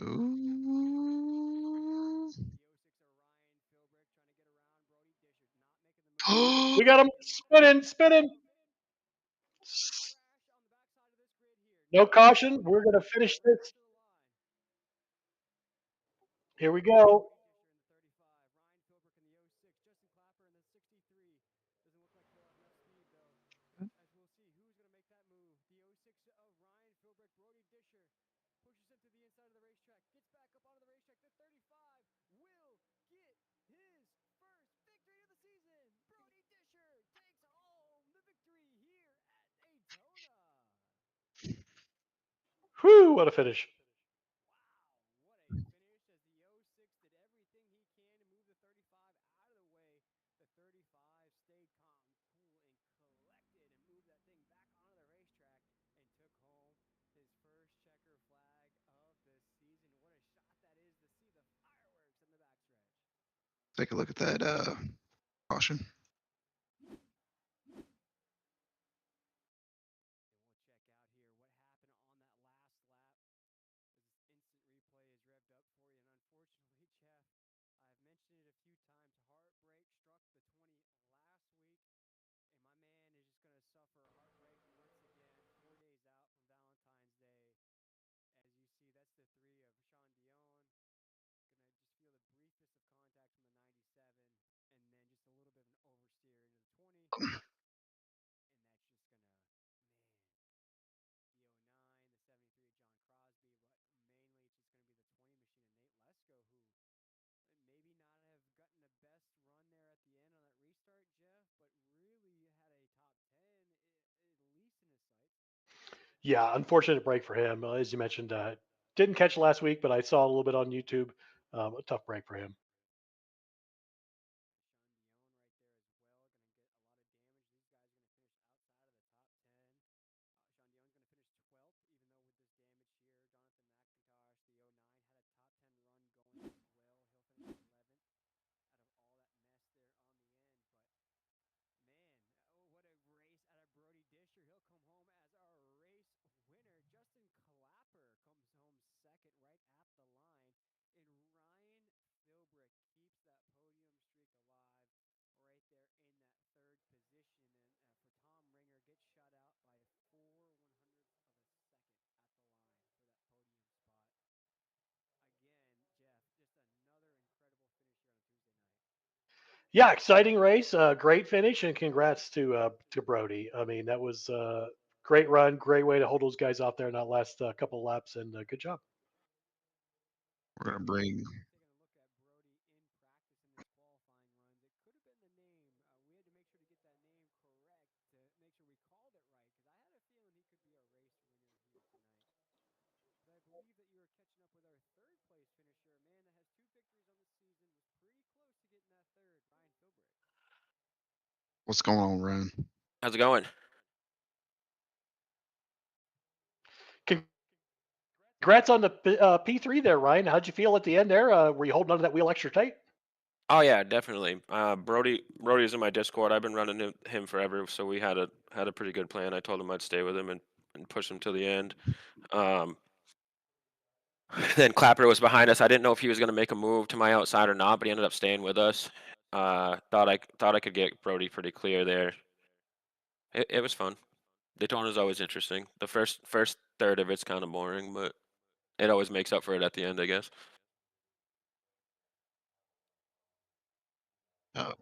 Ooh. we got him spinning, spinning. No caution. We're going to finish this. Here we go. Whew, what a finish. Take a look at that caution. Yeah, unfortunate break for him. As you mentioned, didn't catch last week, but I saw a little bit on YouTube. A tough break for him. Yeah, exciting race. Great finish, and congrats to Brody. I mean, that was great run, great way to hold those guys out there in that last couple of laps, and good job. We're gonna bring what's going on, Ryan? How's it going? Congrats on the P3 there, Ryan. How'd you feel at the end there? Were you holding onto that wheel extra tight? Oh yeah, definitely. Brody's in my Discord. I've been running him forever, so we had a pretty good plan. I told him I'd stay with him and push him to the end. Um, then Clapper was behind us. I didn't know if he was going to make a move to my outside or not, but he ended up staying with us. Thought I could get Brody pretty clear there. It was fun. Daytona's always interesting. The first third of it's kind of boring, but it always makes up for it at the end, I guess. Uh,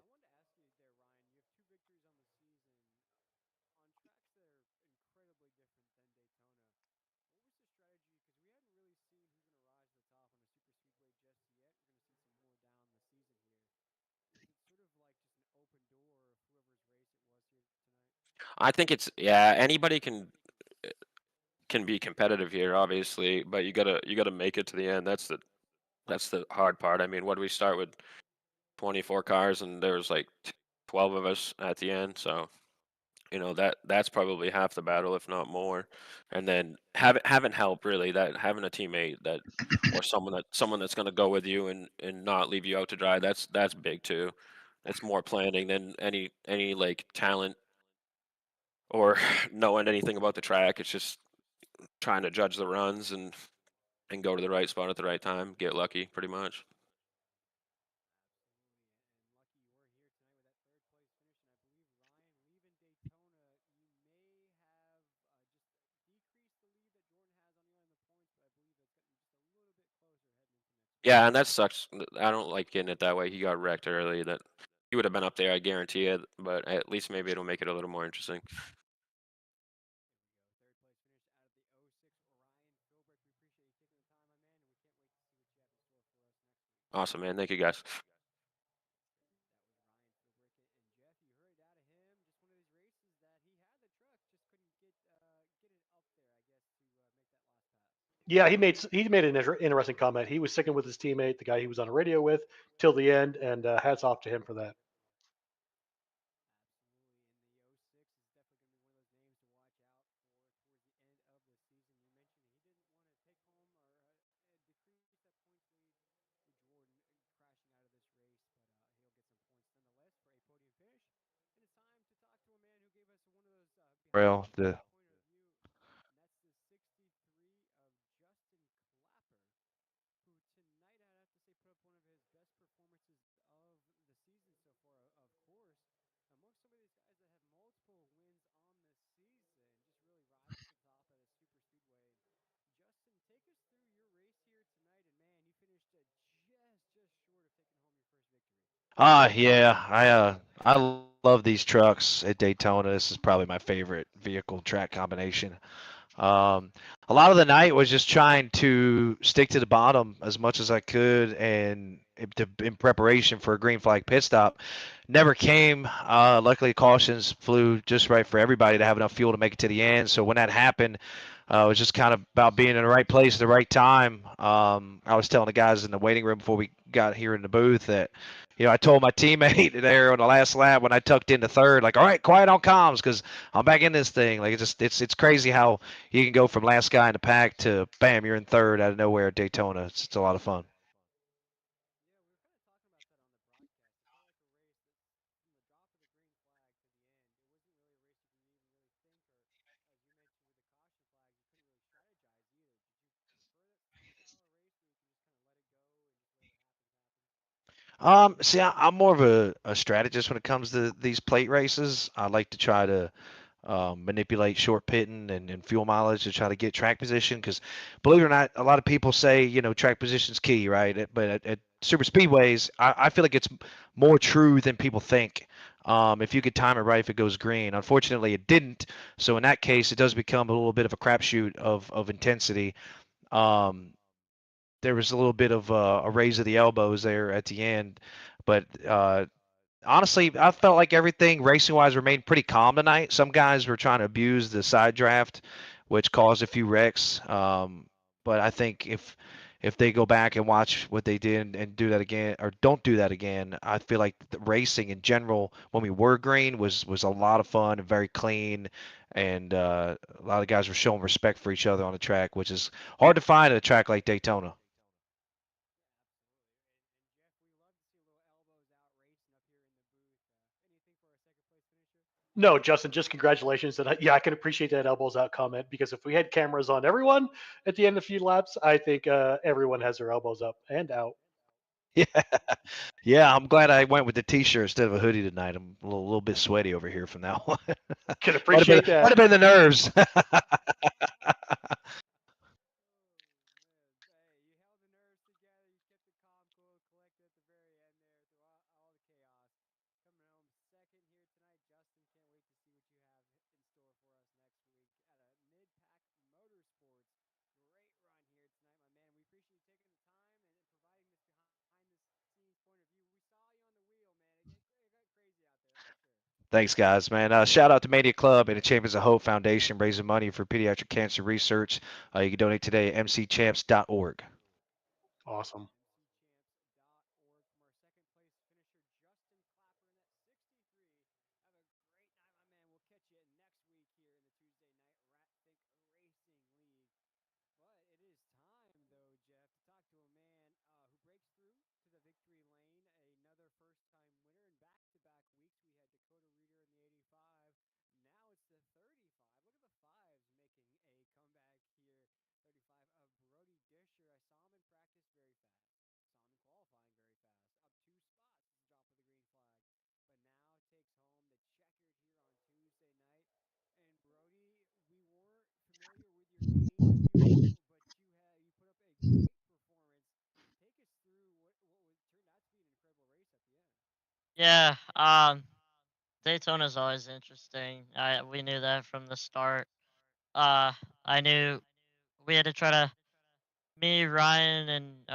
I think it's yeah, anybody can be competitive here, obviously, but you gotta make it to the end. That's the hard part. I mean, what do we start with 24 cars and there was like 12 of us at the end, so that's probably half the battle, if not more. And then having help really, that having a teammate that or someone that's going to go with you and not leave you out to dry. That's big too. It's more planning than any like talent or knowing anything about the track. It's just trying to judge the runs and go to the right spot at the right time, get lucky, pretty much. Yeah, and that sucks. I don't like getting it that way. He got wrecked early. That he would have been up there, I guarantee it. But at least maybe it'll make it a little more interesting. Awesome, man. Thank you, guys. Yeah, he made an interesting comment. He was sticking with his teammate, the guy he was on the radio with, till the end, and hats off to him for that. Rail the yeah, I love these trucks at Daytona. This is probably my favorite vehicle track combination. Um, a lot of the night was just trying to stick to the bottom as much as I could, and in preparation for a green flag pit stop. Never came. Luckily, cautions flew just right for everybody to have enough fuel to make it to the end. So when that happened, it was just kind of about being in the right place at the right time. I was telling the guys in the waiting room before we got here in the booth that, I told my teammate there on the last lap when I tucked into third, like, all right, quiet on comms because I'm back in this thing. Like it's crazy how you can go from last guy in the pack to bam, you're in third out of nowhere at Daytona. It's a lot of fun. See, I'm more of a strategist when it comes to these plate races. I like to try to manipulate short pitting and fuel mileage to try to get track position. Because believe it or not, a lot of people say track position's key, right? But at super speedways, I feel like it's more true than people think. If you could time it right, if it goes green. Unfortunately, it didn't. So in that case, it does become a little bit of a crapshoot of intensity. Um, there was a little bit of a raise of the elbows there at the end, but honestly, I felt like everything racing wise remained pretty calm tonight. Some guys were trying to abuse the side draft, which caused a few wrecks. But I think if they go back and watch what they did and do that again, or don't do that again, I feel like the racing in general, when we were green, was a lot of fun and very clean. And a lot of guys were showing respect for each other on the track, which is hard to find at a track like Daytona. No, Justin, just congratulations. And yeah, I can appreciate that elbows out comment because if we had cameras on everyone at the end of a few laps, I think everyone has their elbows up and out. Yeah, yeah. I'm glad I went with the t-shirt instead of a hoodie tonight. I'm a little bit sweaty over here from now on. Can might have been appreciate might that. have been the nerves. Justin, can't wait to see what you have in store for us next week at a Mid Pack Motorsports. Great run here tonight, my man. We appreciate you taking the time and providing this behind the scenes point of view. We saw you on the wheel, man. It got crazy out there, that's for sure. Thanks, guys, man. Shout out to Mania Club and the Champions of Hope Foundation raising money for pediatric cancer research. You can donate today at mcchamps.org. Awesome. mcchamps.org from our second place finisher, Justin Clapper, in that 63. Have a great night, my man. We'll catch you next week here in the Tuesday Night Rat Think Racing League. But it is time, though, Jeff, to talk to a man who breaks through to the victory lane, another first time winner. In back to back weeks, we had Dakota Reader in the 85. Now it's the 35. Look at the fives making a comeback here. 35 of Brody Disher. I saw him in practice very fast. Saw him in qualifying very fast. Up 2 spots at the drop of the green flag. But now takes home the checkered here on Tuesday night. And Brody, we weren't familiar with your game here, but you put up a great performance. Take us through what was turned out to be an incredible race at the end. Yeah, Daytona's always interesting. We knew that from the start. Uh, I knew we had to try to me, Ryan, and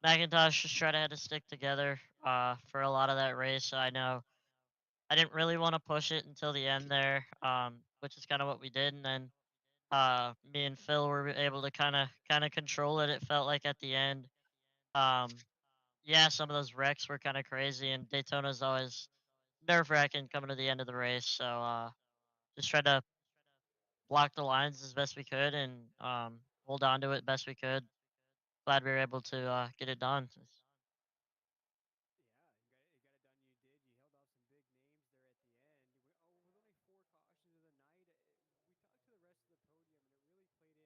McIntosh just try to had to stick together for a lot of that race. I know I didn't really want to push it until the end there, which is kind of what we did, and then me and Phil were able to kind of control it. It felt like at the end. Um, yeah, some of those wrecks were kind of crazy, and Daytona's always nerve wracking coming to the end of the race. So just tried to block the lines as best we could and hold on to it best we could. Glad we were able to get it done. Yeah, you got it done. You did. You held off some big names there at the end. With only 4 cautions of the night, we talked to the rest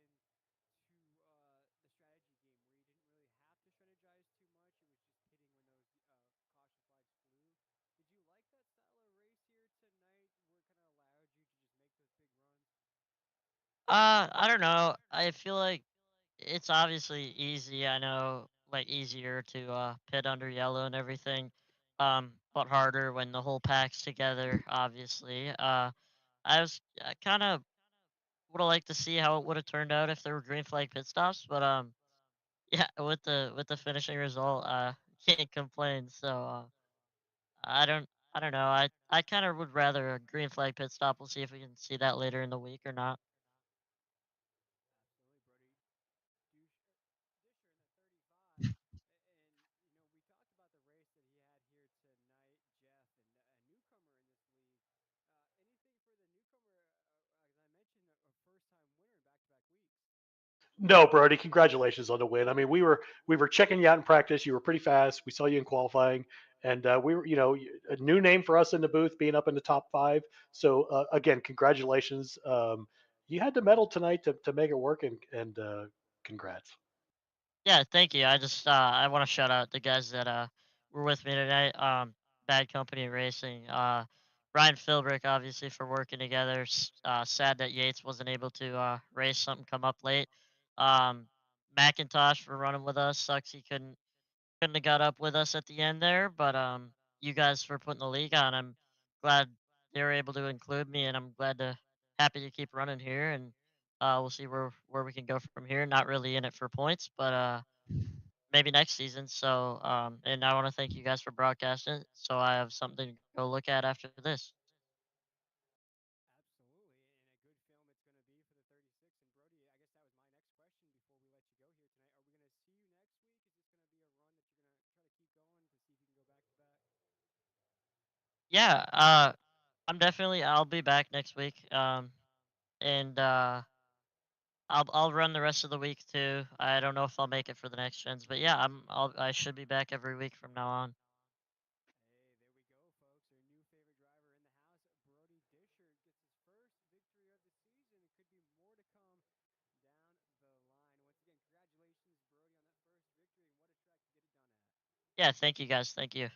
of the podium, and it really played in to the strategy game where you didn't really have to strategize too much. It was just pitting when those caution flags flew. Did you like that style of race here tonight, where it kind of allowed you to just make those big runs? I don't know. I feel like it's obviously easy. I know, like easier to pit under yellow and everything, but harder when the whole pack's together. Obviously, I was kind of would have liked to see how it would have turned out if there were green flag pit stops, but yeah, with the finishing result, can't complain. So I don't know. I kind of would rather a green flag pit stop. We'll see if we can see that later in the week or not. Absolutely, Brody. Disher in the 35. And, we talked about the race that he had here tonight, Jeff, and a newcomer in this league. Anything for the newcomer? As I mentioned, a first time winner in back to back weeks. No, Brody, congratulations on the win. I mean, we were checking you out in practice. You were pretty fast. We saw you in qualifying, and we were, a new name for us in the booth, being up in the top five. So again, congratulations. You had the medal tonight to make it work, and congrats. Yeah, thank you. I want to shout out the guys that were with me tonight. Bad Company Racing. Ryan Philbrick, obviously, for working together. Sad that Yates wasn't able to race. Something come up late. Um, McIntosh for running with us. Sucks he couldn't have got up with us at the end there. But you guys for putting the league on. I'm glad they were able to include me, and I'm happy to keep running here. And we'll see where we can go from here. Not really in it for points, but maybe next season. So, and I want to thank you guys for broadcasting it. So I have something to go look at after this. Absolutely, and a good film it's going to be for the 36. And Brody, I guess that was my next question before we let you go here tonight. Are we going to see you next week? Is this going to be a run that you're going to try to keep going to see if you can go back to back? Yeah, I'll be back next week. And I'll run the rest of the week too. I don't know if I'll make it for the next gens, but yeah, I should be back every week from now on. Hey, there we go, folks. Our new favorite driver in the house, Brody Disher, gets his first victory of the season. It could be more to come down the line. Once again, congratulations, Brody, on that first victory, and what a track to get it done at. Yeah, thank you guys. Thank you. That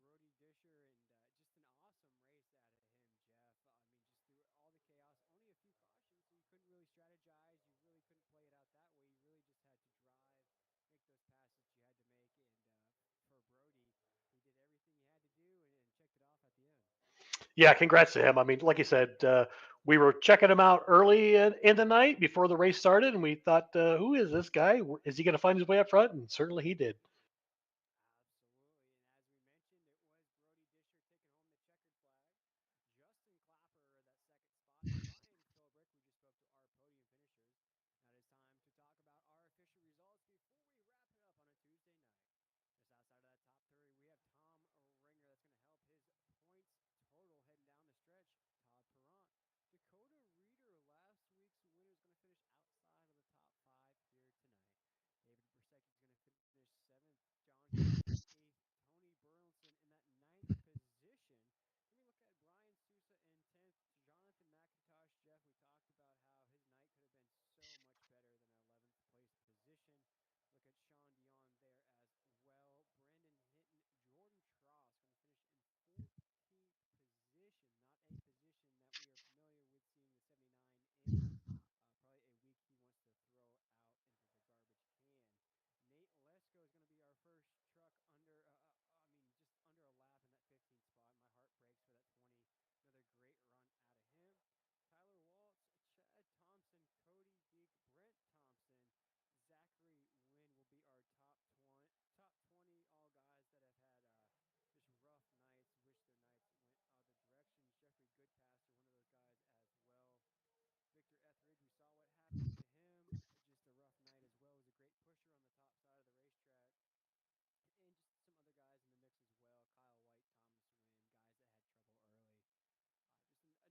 was our winner here tonight, the 36 machine of Brody Disher, and just an awesome race out of him, Jeff. I mean, just through all the chaos, only a few cautions, so you couldn't really strategize. You really couldn't play it out that way. You really just had to drive, make those passes you had to make, and for Brody. Yeah, congrats to him. I mean, like you said, we were checking him out early in the night before the race started, and we thought, who is this guy? Is he going to find his way up front? And certainly he did. Absolutely. And as we mentioned, it was Brody Disher taking home the checkered flag.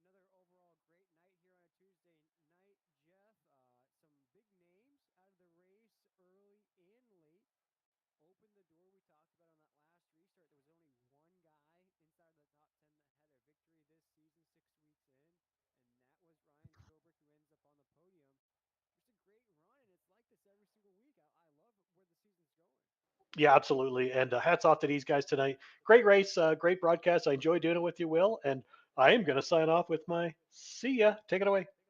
Justin Clapper, that second spot, and Ryan Philbrick, we just spoke to our podium finishers. Now it is time to talk about our official results before we wrap it up on a Tuesday night. Just outside of that top three, we have Tom Ringer that's going to help his points total heading down the stretch. Todd Perrant. Dakota Reeder, last week's winner, is going to finish outside of the top five here tonight. David Brusecki is going to finish seventh. John Johnson eighth. Tony Burleson in that ninth position. Then we look at Brian Sousa in 10th. Jonathan McIntosh, Jeff, we talked about how his night could have been so much better than an 11th place position. Look at Sean Dion there as well. Brandon Hinton, Jordan Tross going to finish in 14th position. Not a position that we are familiar with seeing the 79 in. Probably a week he wants to throw out into the garbage can. Nate Lesko is going to be our first truck under, just under a lap in that 15th spot. My heart breaks for that 20. Another great run out of him. Tyler Waltz, Chad Thompson, Cody Deek, Brent Thompson, Zachary Wynn will be our top 20 all guys that have had just rough nights. Wish their nights went other directions. Jeffrey Goodpaster, one of those guys as well. Victor Etheridge, we saw what happened to him. Just a rough night as well. Was a great pusher on the top side of the racetrack. And just some other guys in the mix as well. Kyle White, Thomas Wynn, guys that had trouble early. Another overall great night here on a Tuesday night, Jeff. Some big names out of the race early and late. Opened the door we talked about on that last restart. There was only one guy inside of the top 10 that had a victory this season 6 weeks in, and that was Ryan Philbrick, who ends up on the podium. Just a great run, and it's like this every single week. I love where the season's going. Yeah, absolutely. And hats off to these guys tonight. Great race, great broadcast. I enjoyed doing it with you, Will. And I am going to sign off with my see ya. Take it away. Alrighty, that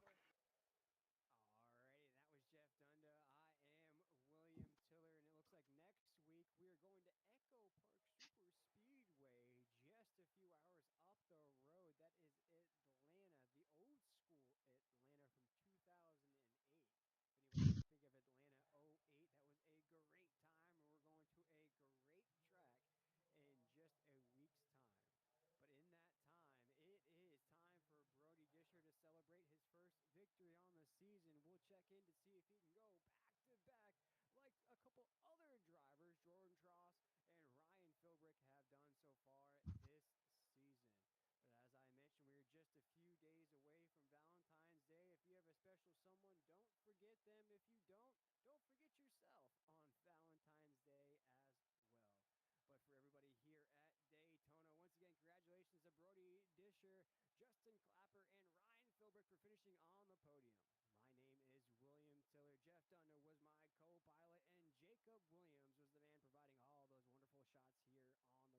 was Jeff Dunda. I am William Tiller, and it looks like next week we are going to Echo Park Super Speedway, just a few hours up the road. That is Atlanta, the old school Atlanta from 2008. If anybody can think of Atlanta '08, that was a great time, and we're going to a great track in just a week's time. But in that time, it is time for Brody Disher to celebrate his first victory on the season. We'll check in to see if he can go back to back like a couple other drivers, Jordan Tross and Ryan Philbrick, have done so far this season. But as I mentioned, we're just a few days away from Valentine's Day. If you have a special someone, don't forget them. If you don't forget yourself on Valentine's Day as well. But for everybody here at Daytona, once again, congratulations to Brody Disher, Justin Clapper, and Ryan Philbrick for finishing on the podium. My name is William Tiller. Jeff Dunner was my co pilot, and Jacob Williams was the man providing all those wonderful shots here on